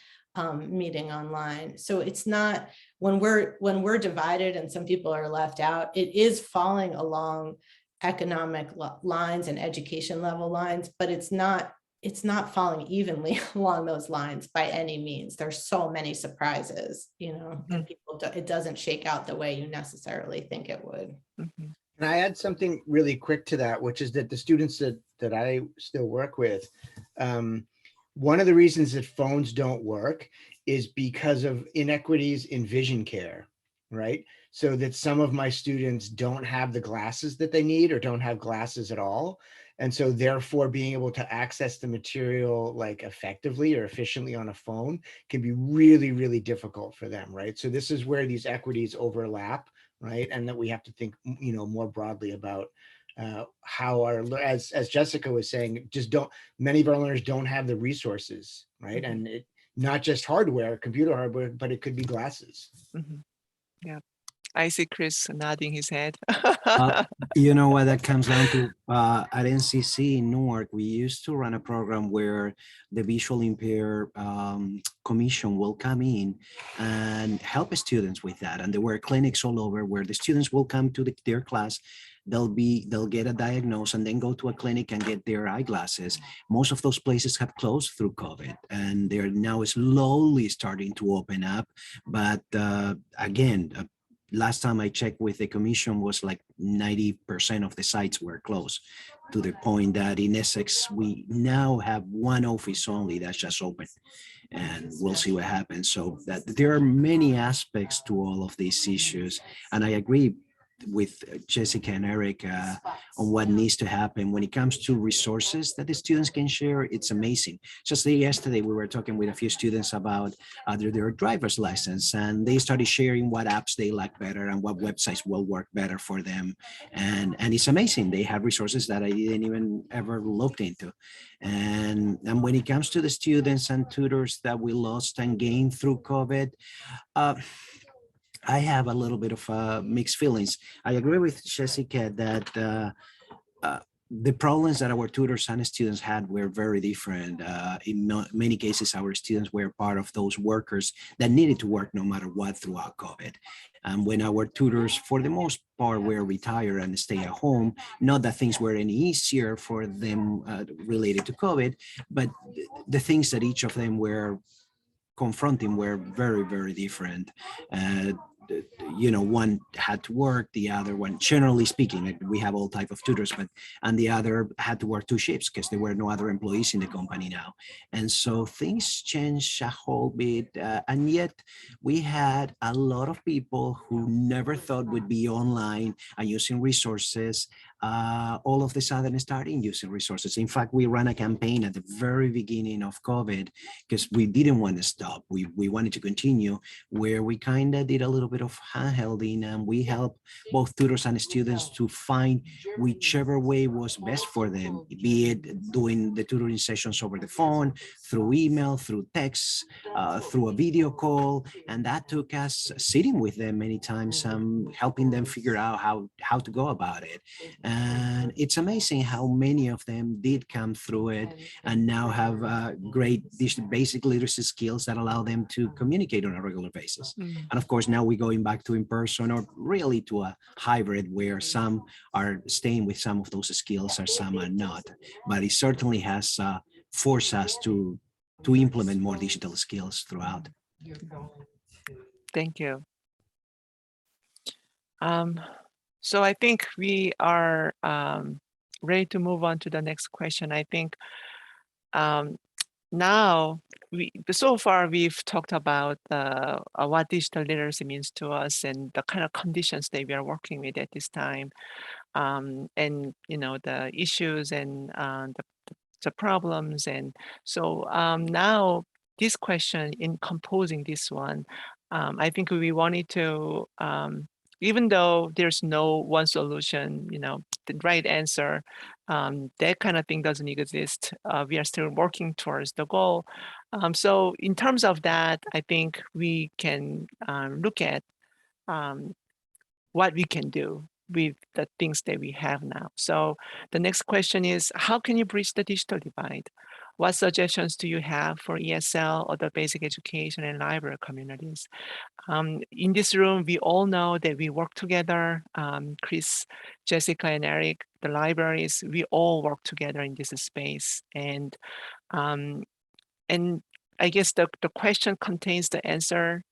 meeting online. So it's not, when we're divided and some people are left out, it is falling along economic lines and education level lines, but it's not falling evenly along those lines by any means. There's so many surprises, you know, and it doesn't shake out the way you necessarily think it would. Can I add something really quick to that, which is that the students that I still work with, one of the reasons that phones don't work is because of inequities in vision care, right? So that some of my students don't have the glasses that they need or don't have glasses at all. And so therefore being able to access the material like effectively or efficiently on a phone can be really, really difficult for them, right? So this is where these equities overlap, right? And that we have to think, you know, more broadly about how as Jessica was saying, many of our learners don't have the resources, right? Mhm. And it, not just hardware, computer hardware, but it could be glasses. Mhm. Yeah, I see Chris nodding his head. You know what that comes down to? At NCC in Newark, we used to run a program where the visual impaired commission will come in and help students with that. And there were clinics all over where the students will come to their class. They'll get a diagnosis and then go to a clinic and get their eyeglasses. Most of those places have closed through COVID, and they're now slowly starting to open up. But again, last time I checked with the commission was like 90% of the sites were closed, to the point that in Essex, we now have one office only that's just open, and we'll see what happens. So that there are many aspects to all of these issues. And I agree with Jessica and Eric on what needs to happen when it comes to resources that the students can share. It's amazing. Just yesterday, we were talking with a few students about their driver's license, and they started sharing what apps they like better and what websites will work better for them. And it's amazing. They have resources that I didn't even ever looked into. And when it comes to the students and tutors that we lost and gained through COVID, I have a little bit of mixed feelings. I agree with Jessica that the problems that our tutors and students had were very different. In many cases, our students were part of those workers that needed to work no matter what throughout COVID. And when our tutors, for the most part, were retired and stay at home, not that things were any easier for them related to COVID, but the things that each of them were confronting were very, very different. One had to work, the other one, generally speaking, we have all type of tutors, and the other had to work 2 shifts because there were no other employees in the company now. And so things changed a whole bit. And yet we had a lot of people who never thought would be online and using resources, all of a sudden starting using resources. In fact, we ran a campaign at the very beginning of COVID because we didn't want to stop. We wanted to continue, where we kind of did a little bit of handholding, and we helped both tutors and students to find whichever way was best for them, be it doing the tutoring sessions over the phone, through email, through text, through a video call. And that took us sitting with them many times, helping them figure out how to go about it. And it's amazing how many of them did come through it and now have great basic literacy skills that allow them to communicate on a regular basis. And of course, now we're going back to in person, or really to a hybrid where some are staying with some of those skills or some are not. But it certainly has forced us to implement more digital skills throughout. Thank you. So I think we are ready to move on to the next question. I think now, so far we've talked about what digital literacy means to us and the kind of conditions that we are working with at this time, and the issues and the problems. And so now this question, in composing this one, I think we wanted to, even though there's no one solution, the right answer, that kind of thing doesn't exist. We are still working towards the goal. So in terms of that, I think we can look at what we can do with the things that we have now. So the next question is, how can you bridge the digital divide? What suggestions do you have for ESL or the basic education and library communities? In this room, we all know that we work together. Chris, Jessica, and Eric, the libraries, we all work together in this space. And I guess the question contains the answer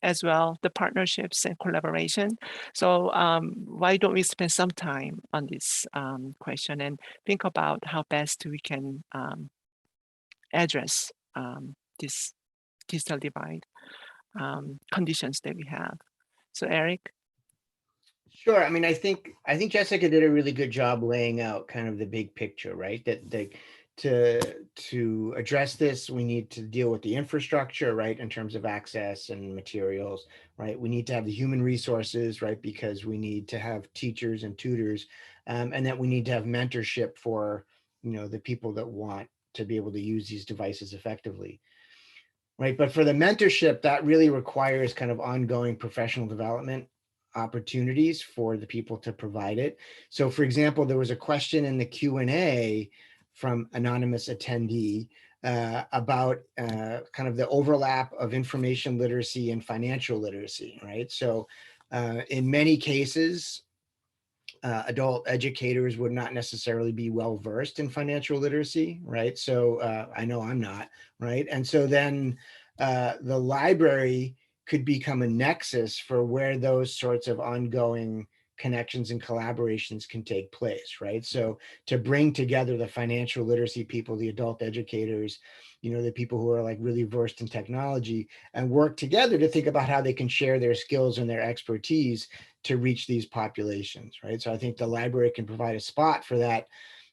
as well, the partnerships and collaboration. So why don't we spend some time on this question and think about how best we can address this digital divide conditions that we have. So Eric? Sure. I mean, I think Jessica did a really good job laying out kind of the big picture, right? That to address this, we need to deal with the infrastructure, right, in terms of access and materials, right? We need to have the human resources, right, because we need to have teachers and tutors, and that we need to have mentorship for, the people that want to be able to use these devices effectively, right? But for the mentorship, that really requires kind of ongoing professional development opportunities for the people to provide it. So for example, there was a question in the Q&A from anonymous attendee about kind of the overlap of information literacy and financial literacy, right? So in many cases, adult educators would not necessarily be well versed in financial literacy, right? So I know I'm not, right? And so then the library could become a nexus for where those sorts of ongoing connections and collaborations can take place, right? So to bring together the financial literacy people, the adult educators, the people who are like really versed in technology, and work together to think about how they can share their skills and their expertise to reach these populations, right? So I think the library can provide a spot for that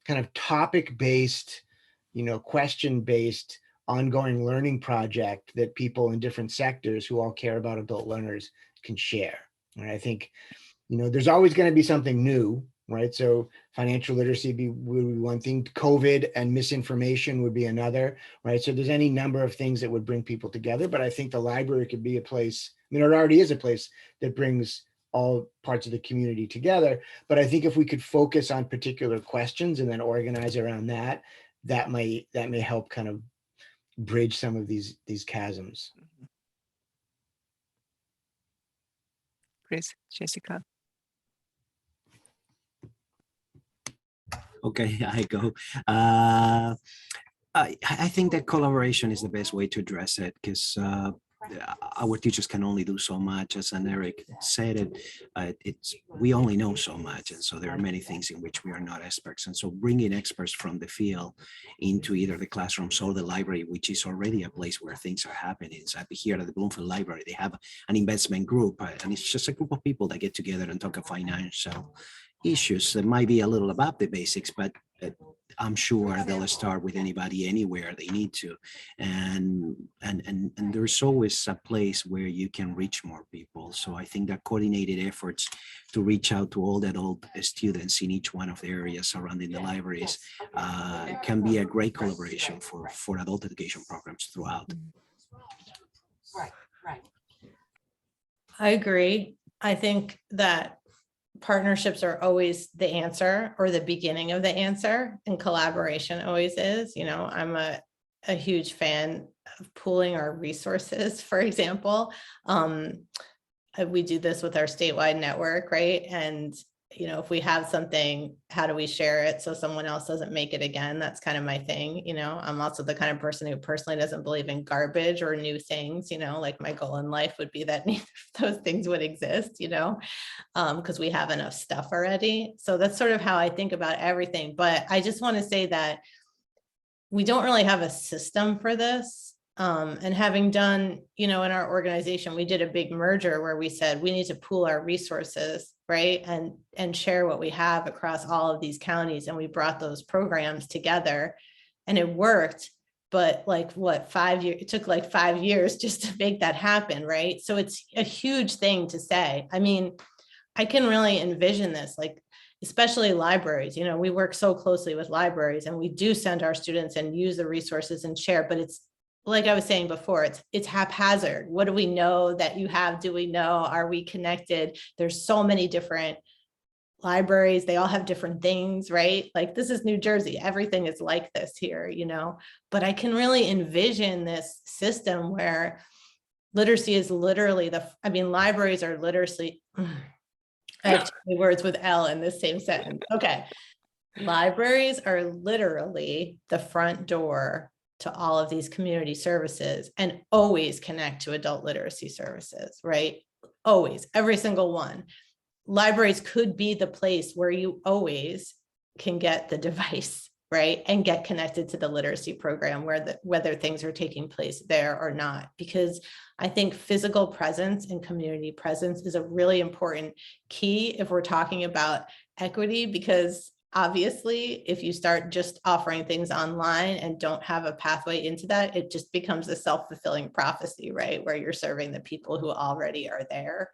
kind of topic-based, question-based ongoing learning project that people in different sectors who all care about adult learners can share. And I think, there's always going to be something new, right? So financial literacy would be one thing, COVID and misinformation would be another, right? So there's any number of things that would bring people together, but I think the library could be a place, it already is a place that brings all parts of the community together. But I think if we could focus on particular questions and then organize around that, that may help kind of bridge some of these chasms. Chris, Jessica. Okay, I go. I think that collaboration is the best way to address it, because our teachers can only do so much. As Eric said, we only know so much, and so there are many things in which we are not experts. And so bringing experts from the field into either the classrooms or the library, which is already a place where things are happening. So here at the Bloomfield Library, they have an investment group, and it's just a group of people that get together and talk about financial issues that might be a little above the basics, but I'm sure they'll start with anybody anywhere they need to, and there's always a place where you can reach more people. So I think that coordinated efforts to reach out to all the adult students in each one of the areas surrounding the libraries can be a great collaboration for adult education programs throughout. Right. I agree. I think that partnerships are always the answer, or the beginning of the answer, and collaboration always is. I'm a huge fan of pooling our resources, for example. We do this with our statewide network, right? And if we have something, how do we share it so someone else doesn't make it again? That's kind of my thing. I'm also the kind of person who personally doesn't believe in garbage or new things. Like my goal in life would be that neither of those things would exist, because we have enough stuff already. So that's sort of how I think about everything. But I just want to say that we don't really have a system for this. And having done, in our organization, we did a big merger where we said we need to pool our resources, right? And share what we have across all of these counties. And we brought those programs together, and it worked. But it took like 5 years just to make that happen, right? So it's a huge thing to say. I mean, I can really envision this, especially libraries. We work so closely with libraries, and we do send our students and use the resources and share, but it's, like I was saying before, it's haphazard. What do we know that you have? Do we know? Are we connected? There's so many different libraries. They all have different things, right? This is New Jersey. Everything is like this here, but I can really envision this system where literacy is literally libraries are literacy. I have too many words with L in this same sentence. Okay. Libraries are literally the front door to all of these community services, and always connect to adult literacy services, right? Always, every single one. Libraries could be the place where you always can get the device, right? And get connected to the literacy program, whether things are taking place there or not. Because I think physical presence and community presence is a really important key if we're talking about equity, because Obviously, if you start just offering things online and don't have a pathway into that, it just becomes a self-fulfilling prophecy, right? Where you're serving the people who already are there.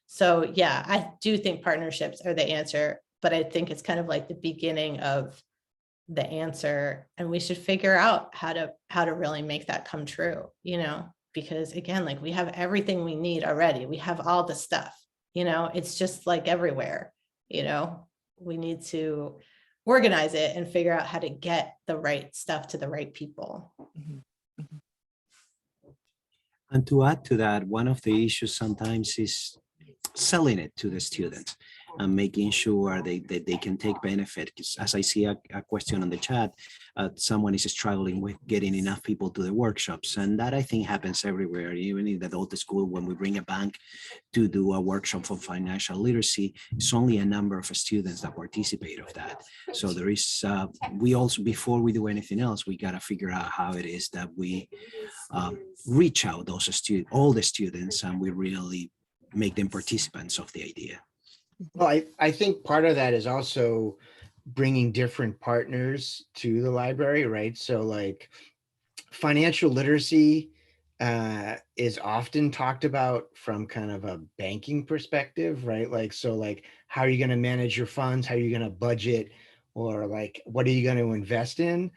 So yeah, I do think partnerships are the answer, but I think it's kind of like the beginning of the answer, and we should figure out how to really make that come true, you know, because again, like we have everything we need already. We have all the stuff, you know, it's just like everywhere, you know. We need to organize it and figure out how to get the right stuff to the right people. And to add to that, one of the issues sometimes is selling it to the students and making sure that they can take benefit. As I see a question on the chat, someone is struggling with getting enough people to the workshops. And that I think happens everywhere, even in the adult school. When we bring a bank to do a workshop for financial literacy, it's only a number of students that participate of that. So there is, we also, before we do anything else, we got to figure out how it is that we reach out all the students, and we really make them participants of the idea. Well, I think part of that is also bringing different partners to the library, right? So like financial literacy is often talked about from kind of a banking perspective, right? Like, so like, how are you going to manage your funds? How are you going to budget? Or like, what are you going to invest in?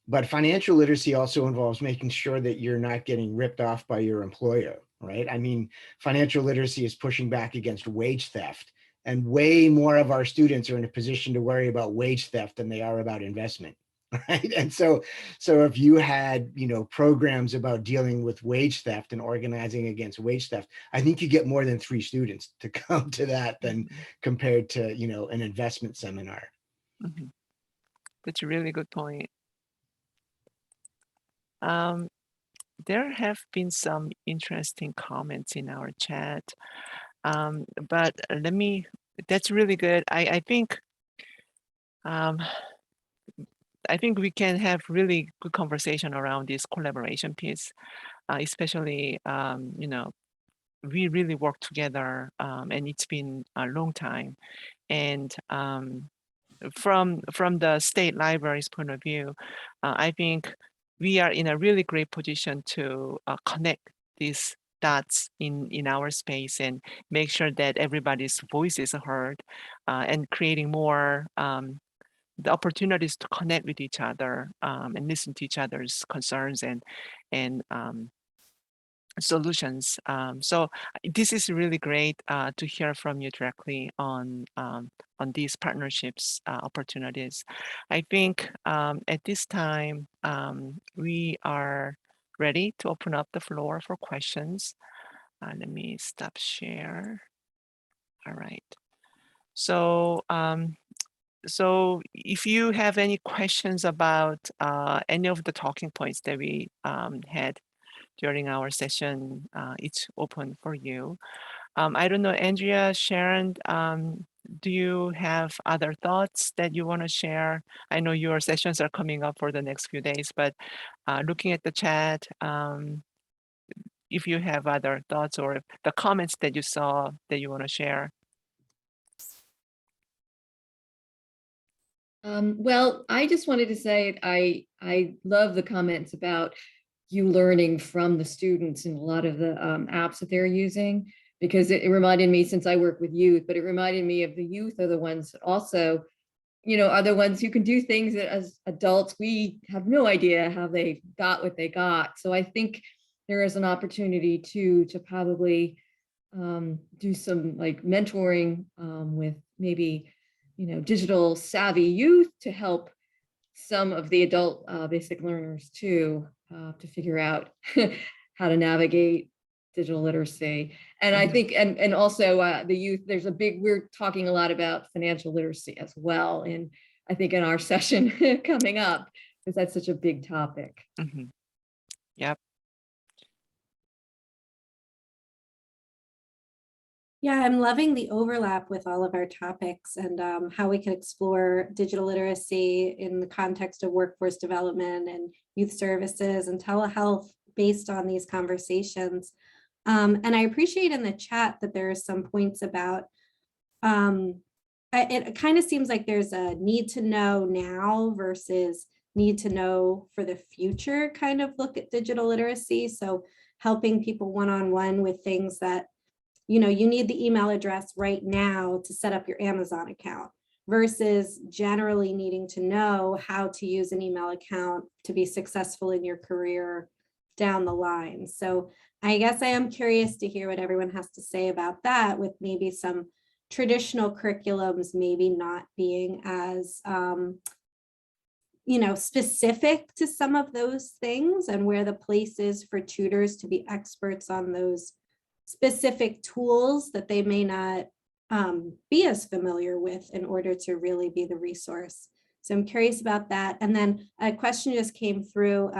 But financial literacy also involves making sure that you're not getting ripped off by your employer, right? I mean, financial literacy is pushing back against wage theft. And way more of our students are in a position to worry about wage theft than they are about investment, right? And so if you had, you know, programs about dealing with wage theft and organizing against wage theft, I think you get more than 3 students to come to that than compared to, you know, an investment seminar. That's a really good point. There have been some interesting comments in our chat. But that's really good. I think we can have really good conversation around this collaboration piece, especially, you know, we really work together, and it's been a long time. And from the state library's point of view, I think we are in a really great position to connect these dots in our space and make sure that everybody's voice is heard, and creating more the opportunities to connect with each other, and listen to each other's concerns and solutions. So this is really great to hear from you directly on these partnerships opportunities. I think at this time we are ready to open up the floor for questions. Let me stop share. All right. So so if you have any questions about any of the talking points that we had during our session, it's open for you. I don't know, Andrea, Sharon, do you have other thoughts that you want to share? I know your sessions are coming up for the next few days, but looking at the chat, if you have other thoughts or the comments that you saw that you want to share. Well, I just wanted to say I love the comments about you learning from the students and a lot of the apps that they're using, because it reminded me, since I work with youth, but it reminded me of the youth are the ones that also, you know, are the ones who can do things that as adults, we have no idea how they got what they got. So I think there is an opportunity to probably do some like mentoring with maybe, you know, digital savvy youth to help some of the adult basic learners too, to figure out how to navigate digital literacy. And I think, and also the youth, we're talking a lot about financial literacy as well. And I think in our session coming up, because that's such a big topic. Yep. Yeah, I'm loving the overlap with all of our topics and how we can explore digital literacy in the context of workforce development and youth services and telehealth based on these conversations. And I appreciate in the chat that there are some points about it kind of seems like there's a need to know now versus need to know for the future kind of look at digital literacy. So helping people one-on-one with things that, you know, you need the email address right now to set up your Amazon account versus generally needing to know how to use an email account to be successful in your career down the line. So I guess I am curious to hear what everyone has to say about that, with maybe some traditional curriculums maybe not being as you know, specific to some of those things, and where the place is for tutors to be experts on those specific tools that they may not be as familiar with in order to really be the resource. So I'm curious about that. And then a question just came through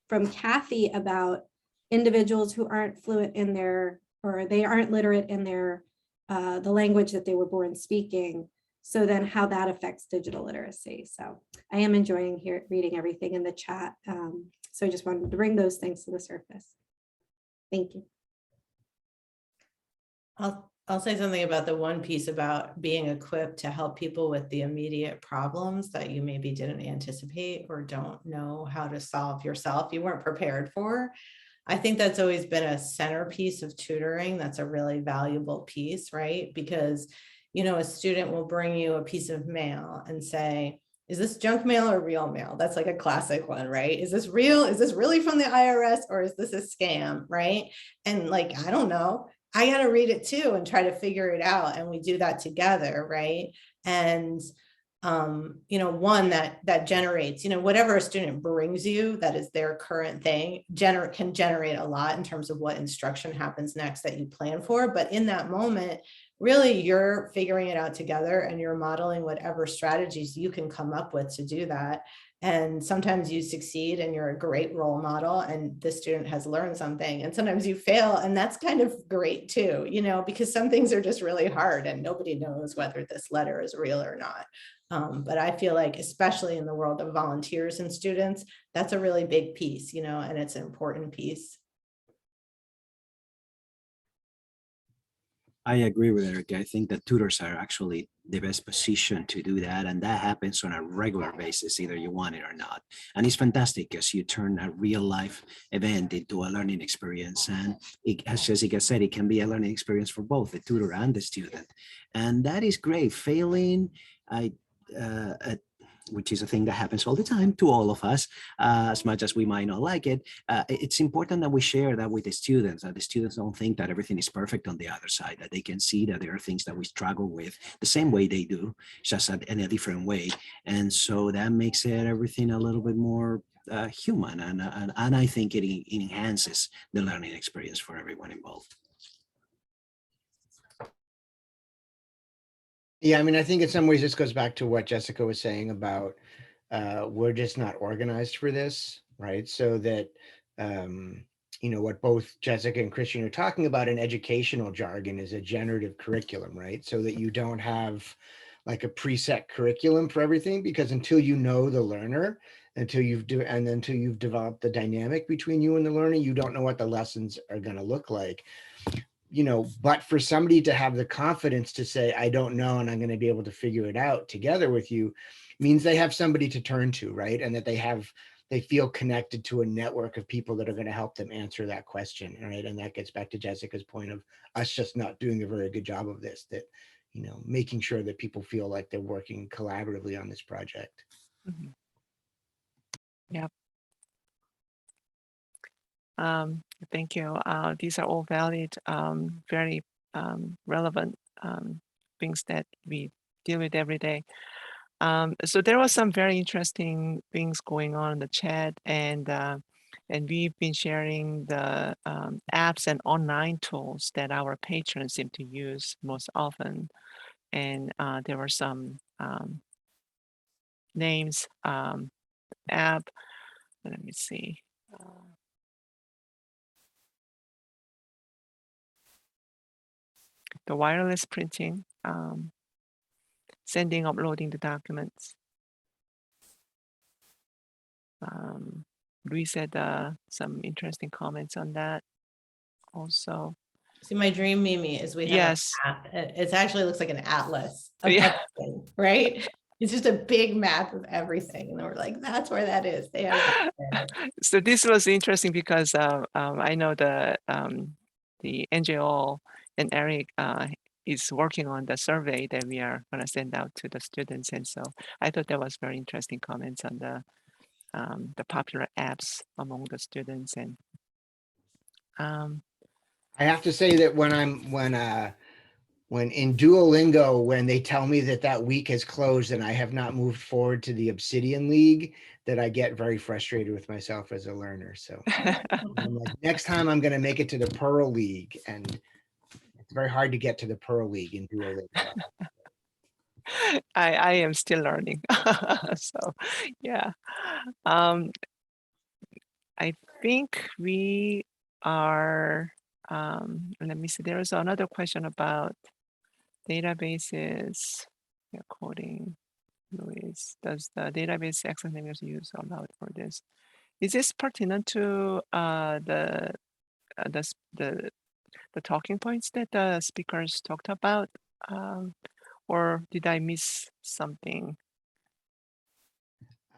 from Kathy about individuals who aren't fluent in their, or they aren't literate in their, the language that they were born speaking. So then how that affects digital literacy. So I am enjoying reading everything in the chat. So I just wanted to bring those things to the surface. Thank you. I'll say something about the one piece about being equipped to help people with the immediate problems that you maybe didn't anticipate or don't know how to solve yourself, you weren't prepared for. I think that's always been a centerpiece of tutoring. That's a really valuable piece, right? Because, you know, a student will bring you a piece of mail and say, is this junk mail or real mail? That's like a classic one, right? Is this real? Is this really from the IRS, or is this a scam, right? And like, I don't know. I got to read it too and try to figure it out. And we do that together, right? And, you know, one that generates, you know, whatever a student brings you that is their current thing, can generate a lot in terms of what instruction happens next that you plan for. But in that moment, really, you're figuring it out together and you're modeling whatever strategies you can come up with to do that. And sometimes you succeed and you're a great role model and the student has learned something, and sometimes you fail, and that's kind of great too, you know, because some things are just really hard and nobody knows whether this letter is real or not. But I feel like, especially in the world of volunteers and students, that's a really big piece, you know, and it's an important piece. I agree with Erica. I think that tutors are actually the best position to do that. And that happens on a regular basis, either you want it or not. And it's fantastic because you turn a real life event into a learning experience. And it, as Jessica said, it can be a learning experience for both the tutor and the student. And that is great. Failing, which is a thing that happens all the time to all of us, as much as we might not like it. It's important that we share that with the students, that the students don't think that everything is perfect on the other side, that they can see that there are things that we struggle with the same way they do, just in a different way. And so that makes it everything a little bit more human. And I think it enhances the learning experience for everyone involved. Yeah, I mean, I think in some ways this goes back to what Jessica was saying about we're just not organized for this, right? So that, you know, what both Jessica and Christian are talking about in educational jargon is a generative curriculum, right? So that you don't have like a preset curriculum for everything, because until you know the learner, until you've developed the dynamic between you and the learner, you don't know what the lessons are going to look like. You know, but for somebody to have the confidence to say, I don't know, and I'm going to be able to figure it out together with you, means they have somebody to turn to, right? And that they feel connected to a network of people that are going to help them answer that question, right? And that gets back to Jessica's point of us just not doing a very good job of this, that, you know, making sure that people feel like they're working collaboratively on this project. Mm-hmm. Yep. Thank you. These are all valid, very relevant things that we deal with every day. So there was some very interesting things going on in the chat, and we've been sharing the apps and online tools that our patrons seem to use most often. And there were some names, app. Let me see. The wireless printing, sending, uploading the documents. Luis had some interesting comments on that also. See, my dream, Mimi, is we have Yes. an app. It actually looks like an atlas of Yeah. everything, right? It's just a big map of everything. And we're like, that's where that is. They have that there. So this was interesting because I know the NGO and Eric is working on the survey that we are going to send out to the students, and so I thought that was very interesting comments on the popular apps among the students. And I have to say that when in Duolingo, when they tell me that that week has closed and I have not moved forward to the Obsidian League, that I get very frustrated with myself as a learner. So I'm like, next time I'm going to make it to the Pearl League, and it's very hard to get to the Pearl League in Duolingo. I am still learning. So yeah, I think we are, let me see, there is another question about databases. Yeah, coding. Luis, does the database access names use allowed for this? Is this pertinent to the talking points that the speakers talked about? Or did I miss something?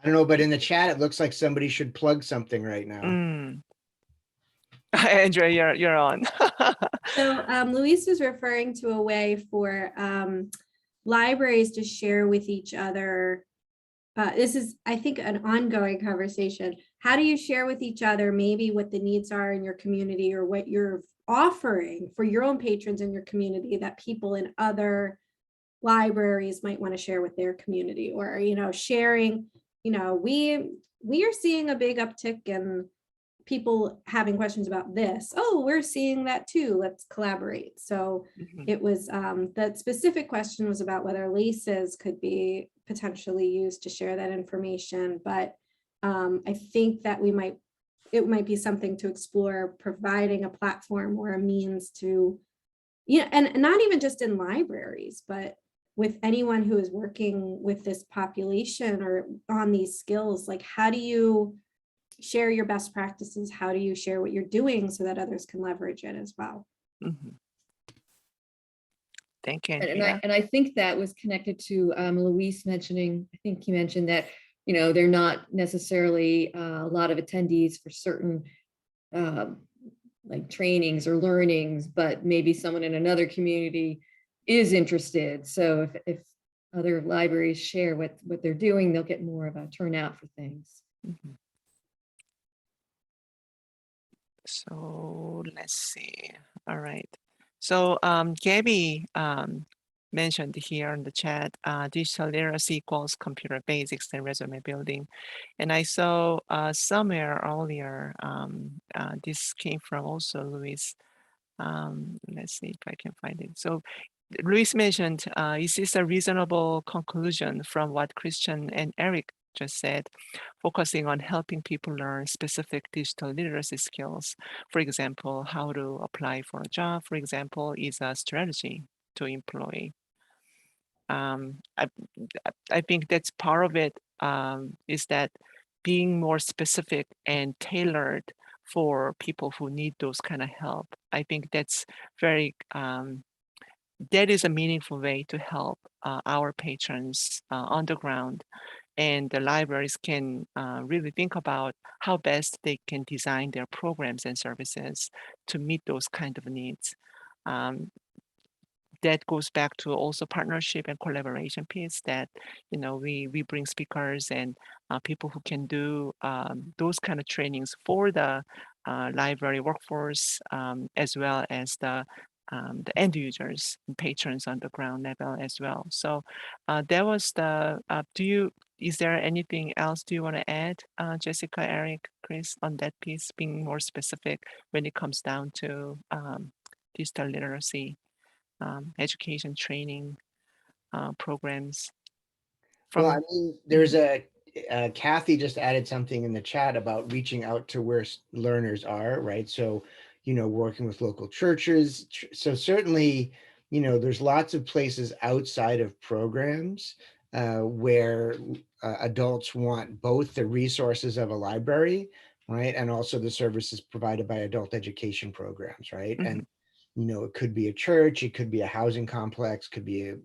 I don't know, but in the chat, it looks like somebody should plug something right now. Andrea, you're on. So Luis was referring to a way for libraries to share with each other. This is, I think, an ongoing conversation. How do you share with each other maybe what the needs are in your community, or what you're offering for your own patrons in your community that people in other libraries might want to share with their community? Or, sharing, we are seeing a big uptick in people having questions about this. Oh, we're seeing that too. Let's collaborate. So it was, that specific question was about whether LACEs could be potentially used to share that information. But I think that it might be something to explore, providing a platform or a means to, and not even just in libraries, but with anyone who is working with this population or on these skills. Like, how do you share your best practices? How do you share what you're doing so that others can leverage it as well? Thank you. And I think that was connected to Luis mentioning, I think he mentioned that, they're not necessarily a lot of attendees for certain like trainings or learnings, but maybe someone in another community is interested. So if other libraries share what they're doing, they'll get more of a turnout for things. So let's see. All right. So Gabby mentioned here in the chat, digital literacy equals computer basics and resume building. And I saw somewhere earlier, this came from also Luis. Let's see if I can find it. So Luis mentioned, is this a reasonable conclusion from what Christian and Eric just said, focusing on helping people learn specific digital literacy skills? For example, how to apply for a job, for example, is a strategy to employ. I think that's part of it, is that being more specific and tailored for people who need those kind of help. I think that's very, that is a meaningful way to help our patrons on the ground. And the libraries can really think about how best they can design their programs and services to meet those kind of needs. That goes back to also partnership and collaboration piece that, we bring speakers and people who can do those kind of trainings for the library workforce, as well as the end users and patrons on the ground level as well. So that was the, is there anything else do you want to add, Jessica, Eric, Chris, on that piece, being more specific when it comes down to digital literacy, education, training programs? Well, I mean, there's Kathy just added something in the chat about reaching out to where learners are, right? So, working with local churches. So certainly, there's lots of places outside of programs where adults want both the resources of a library, right? And also the services provided by adult education programs, right? And, it could be a church, it could be a housing complex, could be a,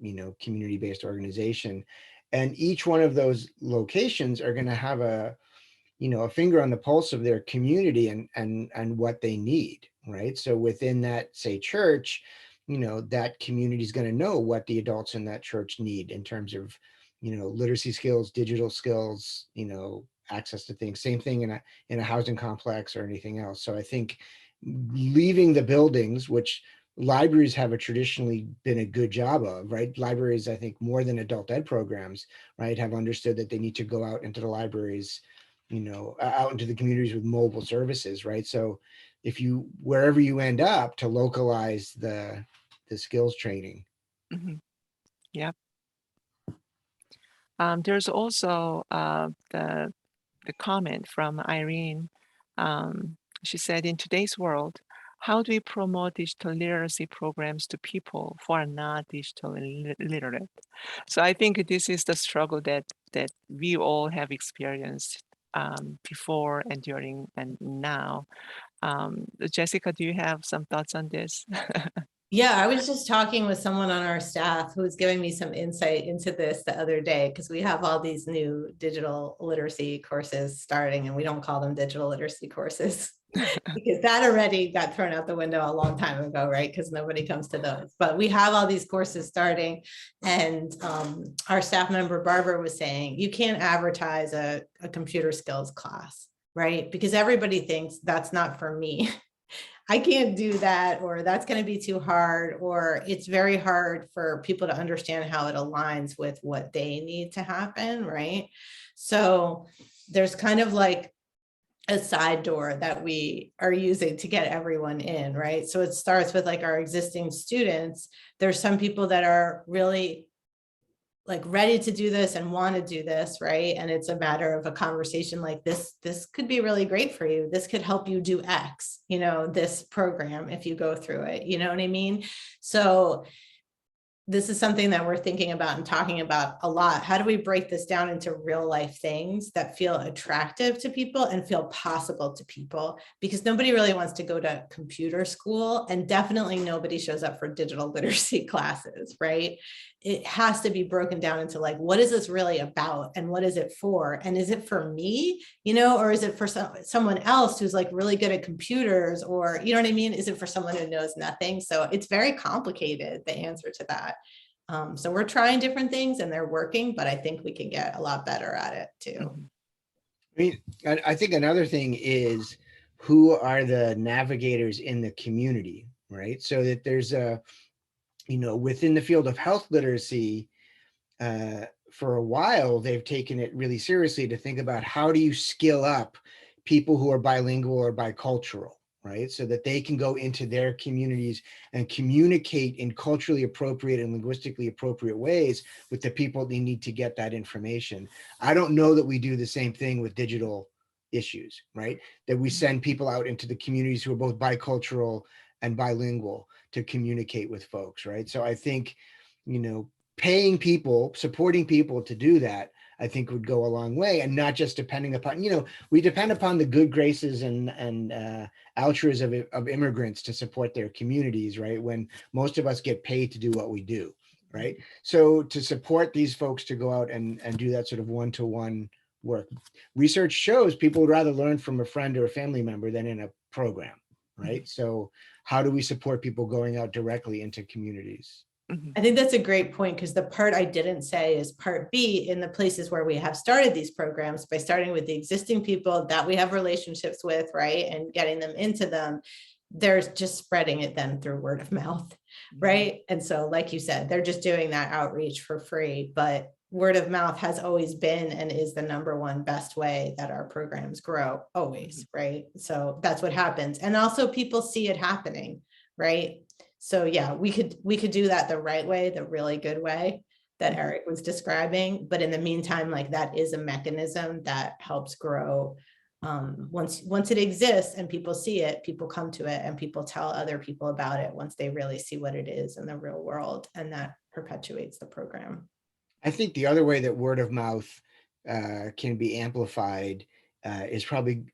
community-based organization. And each one of those locations are going to have a finger on the pulse of their community and what they need, right? So within that, say, church, that community is going to know what the adults in that church need in terms of, literacy skills, digital skills, access to things. Same thing in a housing complex or anything else. So I think leaving the buildings, which libraries have traditionally been a good job of, right? Libraries, I think, more than adult ed programs, right, have understood that they need to go out into the libraries, out into the communities with mobile services, right? So if wherever you end up, to localize the skills training. Mhm. Yeah. There's also the comment from Irene. She said, in today's world, how do we promote digital literacy programs to people who are not digitally literate? So I think this is the struggle that we all have experienced before and during and now. Jessica, do you have some thoughts on this? Yeah, I was just talking with someone on our staff who was giving me some insight into this the other day, because we have all these new digital literacy courses starting, and we don't call them digital literacy courses because that already got thrown out the window a long time ago, right? Because nobody comes to those. But we have all these courses starting, and our staff member Barbara was saying, you can't advertise a computer skills class, right? Because everybody thinks that's not for me. I can't do that, or that's going to be too hard, or it's very hard for people to understand how it aligns with what they need to happen, right? So there's kind of like a side door that we are using to get everyone in, right? So it starts with like our existing students. There's some people that are really like ready to do this and want to do this, right? And it's a matter of a conversation like this could be really great for you. This could help you do X, this program, if you go through it, you know what I mean? So this is something that we're thinking about and talking about a lot. How do we break this down into real life things that feel attractive to people and feel possible to people? Because nobody really wants to go to computer school, and definitely nobody shows up for digital literacy classes, right? It has to be broken down into like, what is this really about and what is it for? And is it for me, or is it for someone else who's like really good at computers, or, you know what I mean? Is it for someone who knows nothing? So it's very complicated, the answer to that. So we're trying different things and they're working, but I think we can get a lot better at it too. I mean, I think another thing is, who are the navigators in the community, right? So that there's within the field of health literacy, for a while, they've taken it really seriously to think about how do you skill up people who are bilingual or bicultural, right? So that they can go into their communities and communicate in culturally appropriate and linguistically appropriate ways with the people they need to get that information. I don't know that we do the same thing with digital issues, right? That we send people out into the communities who are both bicultural and bilingual to communicate with folks, right? So I think, paying people, supporting people to do that, I think would go a long way, and not just depending upon, we depend upon the good graces and altruism of immigrants to support their communities, right? When most of us get paid to do what we do, right? So to support these folks to go out and do that sort of one-to-one work, research shows people would rather learn from a friend or a family member than in a program, right? So how do we support people going out directly into communities? I think that's a great point, because the part I didn't say is part B, in the places where we have started these programs, by starting with the existing people that we have relationships with, right? And getting them into them, they're just spreading it then through word of mouth, right? And so, like you said, they're just doing that outreach for free, but word of mouth has always been and is the number one best way that our programs grow, always, right? So that's what happens. And also people see it happening, right? So yeah, we could do that the right way, the really good way that Eric was describing. But in the meantime, like, that is a mechanism that helps grow. Once it exists and people see it, people come to it and people tell other people about it once they really see what it is in the real world, and that perpetuates the program. I think the other way that word of mouth can be amplified is probably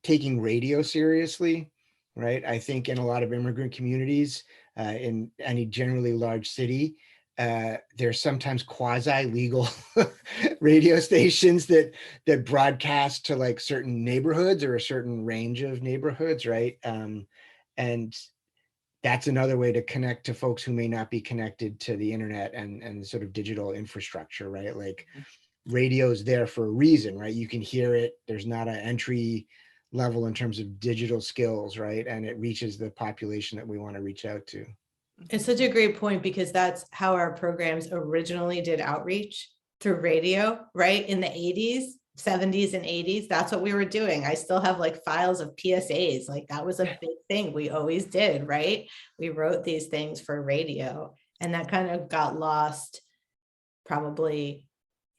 taking radio seriously, right? I think in a lot of immigrant communities, in any generally large city, there's sometimes quasi-legal radio stations that broadcast to like certain neighborhoods or a certain range of neighborhoods, right? And that's another way to connect to folks who may not be connected to the internet and sort of digital infrastructure, right? Like radio's there for a reason, right? You can hear it. There's not an entry level in terms of digital skills, right? And it reaches the population that we want to reach out to. It's such a great point, because that's how our programs originally did outreach, through radio, right? In the 80s, 70s and 80s, that's what we were doing. I still have like files of PSAs. Like that was a big thing we always did, right? We wrote these things for radio, and that kind of got lost, probably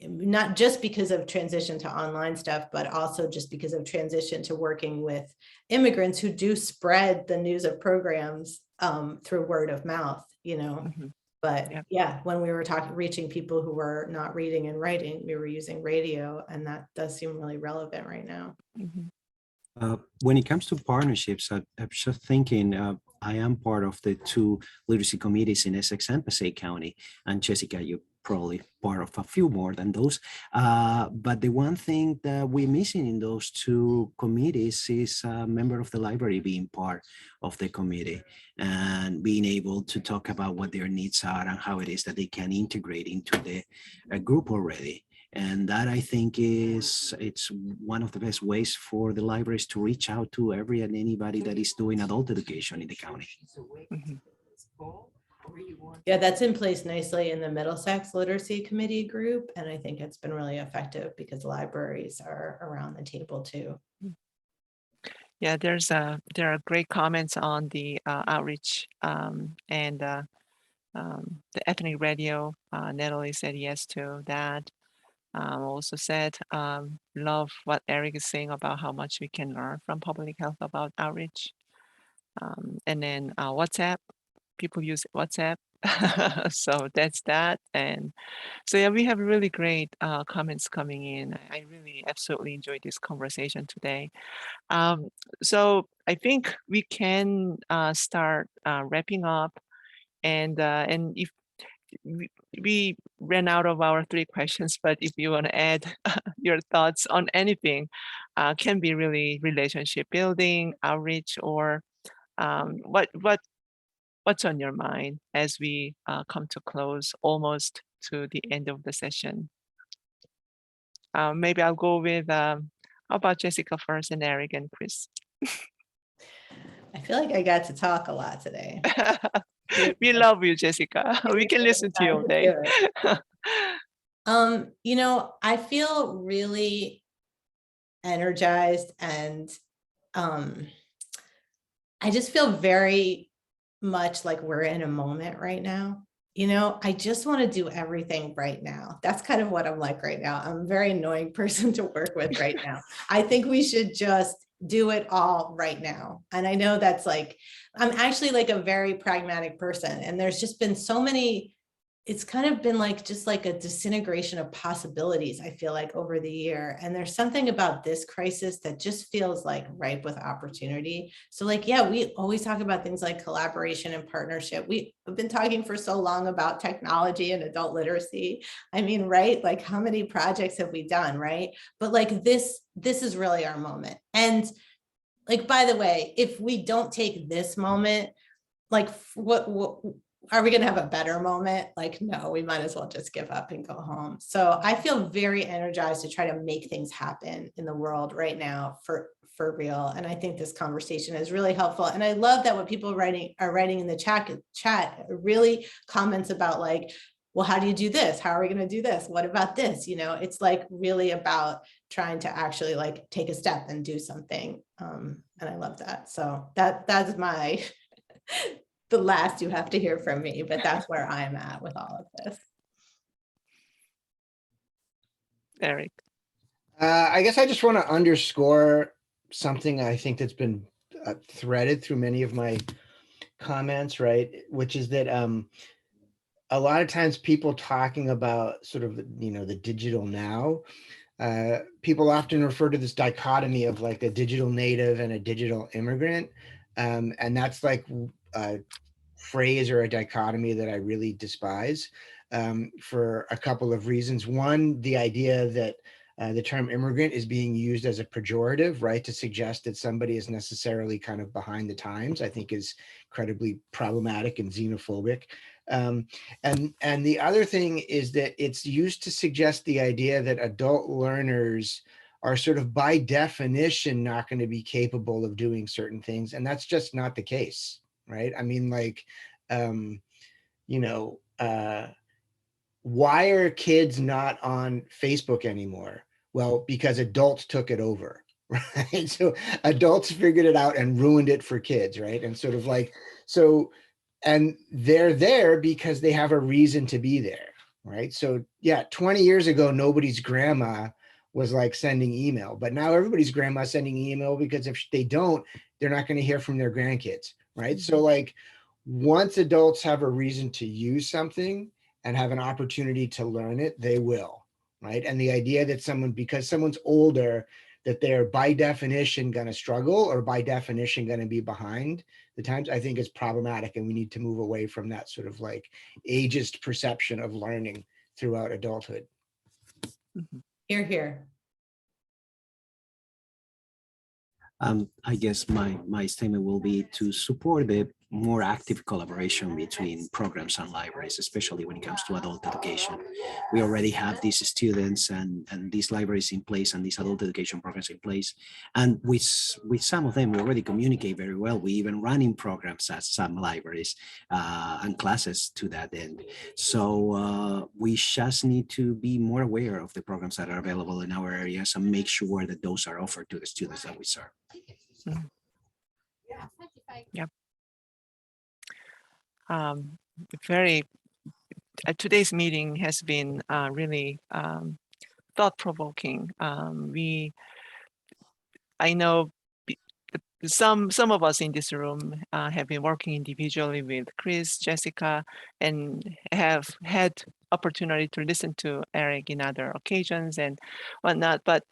not just because of transition to online stuff, but also just because of transition to working with immigrants who do spread the news of programs through word of mouth, you know. But yeah, when we were reaching people who were not reading and writing, we were using radio, and that does seem really relevant right now. When it comes to partnerships, I'm just thinking, I am part of the 2 literacy committees in Essex and Passaic County, and Jessica, you're probably part of a few more than those. But the one thing that we're missing in those 2 committees is a member of the library being part of the committee and being able to talk about what their needs are and how it is that they can integrate into the group already. And that, I think, it's one of the best ways for the libraries to reach out to every and anybody that is doing adult education in the county. Yeah, that's in place nicely in the Middlesex Literacy Committee group. And I think it's been really effective because libraries are around the table too. Yeah, there are great comments on the outreach and the ethnic radio. Natalie said yes to that. Also said, love what Eric is saying about how much we can learn from public health about outreach. And then WhatsApp, people use WhatsApp. So that's that. And so yeah, we have really great comments coming in. I really absolutely enjoyed this conversation today. So I think we can start wrapping up. And if we ran out of our 3 questions, but if you want to add your thoughts on anything, can be really relationship building, outreach, or what's on your mind as we come to close, almost to the end of the session. Maybe I'll go with, how about Jessica first, and Eric and Chris? I feel like I got to talk a lot today. We love you, Jessica. We can listen to you all day. You know, I feel really energized, and I just feel very much like we're in a moment right now. You know, I just want to do everything right now. That's kind of what I'm like right now. I'm a very annoying person to work with right now. I think we should just do it all right now. And I know that's like, I'm actually like a very pragmatic person, and there's just been so many, it's kind of been like just like a disintegration of possibilities, I feel like, over the year. And there's something about this crisis that just feels like ripe with opportunity. So like, yeah, we always talk about things like collaboration and partnership. We've been talking for so long about technology and adult literacy. I mean, right? Like, how many projects have we done, right? But like this is really our moment. And like, by the way, if we don't take this moment, like what are we going to have a better moment? Like, no, we might as well just give up and go home. So I feel very energized to try to make things happen in the world right now for real. And I think this conversation is really helpful. And I love that what people are writing in the chat really comments about like, well, how do you do this? How are we going to do this? What about this? You know, it's like really about trying to actually like take a step and do something. And I love that. So that's my the last you have to hear from me, but that's where I'm at with all of this. Eric. I guess I just want to underscore something I think that's been threaded through many of my comments, right? Which is that a lot of times people talking about sort of, you know, the digital now, people often refer to this dichotomy of like a digital native and a digital immigrant. And that's like a phrase or a dichotomy that I really despise for a couple of reasons. One, the idea that the term immigrant is being used as a pejorative, right, to suggest that somebody is necessarily kind of behind the times, I think is incredibly problematic and xenophobic. And the other thing is that it's used to suggest the idea that adult learners are sort of by definition not going to be capable of doing certain things. And that's just not the case, right? I mean, like, you know, why are kids not on Facebook anymore? Well, because adults took it over, right? So adults figured it out and ruined it for kids, right? And sort of like, so, and they're there because they have a reason to be there, right? So yeah, 20 years ago, nobody's grandma was like sending email, but now everybody's grandma sending email because if they don't, they're not going to hear from their grandkids, right? So like once adults have a reason to use something and have an opportunity to learn it, they will, right? And the idea that someone, because someone's older, that they're by definition going to struggle or by definition going to be behind the times, I think is problematic. And we need to move away from that sort of like ageist perception of learning throughout adulthood. Hear, hear. I guess my statement will be to support the more active collaboration between programs and libraries, especially when it comes to adult education. We already have these students and these libraries in place and these adult education programs in place. And with some of them, we already communicate very well. We even running programs at some libraries and classes to that end. So we just need to be more aware of the programs that are available in our areas and make sure that those are offered to the students that we serve. Yeah. Today's meeting has been really thought-provoking. I know some of us in this room have been working individually with Chris, Jessica, and have had opportunity to listen to Eric in other occasions and whatnot. But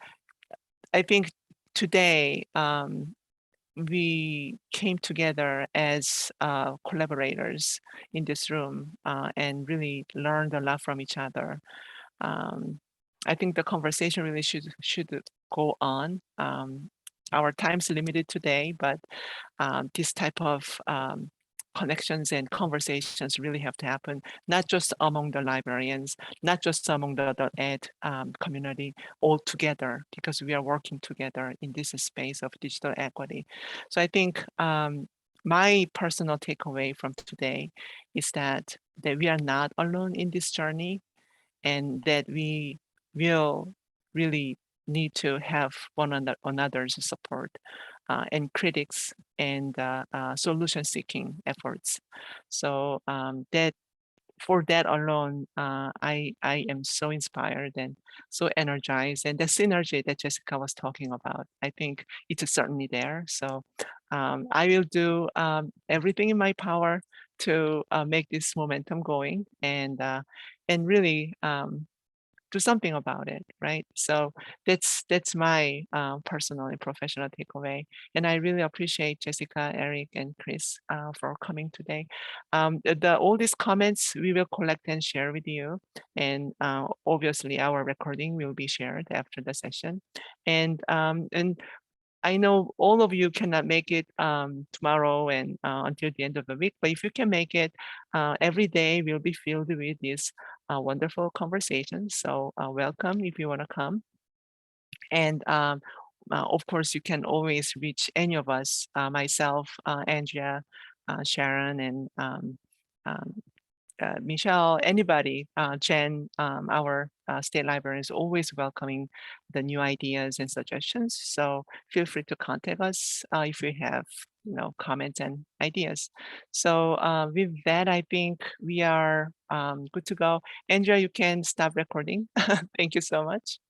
I think today we came together as collaborators in this room and really learned a lot from each other. I think the conversation really should go on. Our time's limited today, but this type of connections and conversations really have to happen, not just among the librarians, not just among the adult ed community, all together, because we are working together in this space of digital equity. So I think my personal takeaway from today is that we are not alone in this journey, and that we will really need to have one another's support and critics and solution-seeking efforts. So that for that alone, I am so inspired and so energized, and the synergy that Jessica was talking about, I think it's certainly there. So I will do everything in my power to make this momentum going and really do something about it, right? So that's my personal and professional takeaway. And I really appreciate Jessica, Eric, and Chris for coming today. All these comments we will collect and share with you. And obviously our recording will be shared after the session. And I know all of you cannot make it tomorrow and until the end of the week, but if you can make it, every day will be filled with these wonderful conversations. So welcome if you want to come. And of course, you can always reach any of us, myself, Andrea, Sharon, and Michelle, anybody, Jen, our state librarian is always welcoming the new ideas and suggestions. So feel free to contact us if you have, comments and ideas. So with that, I think we are good to go. Andrea, you can stop recording. Thank you so much.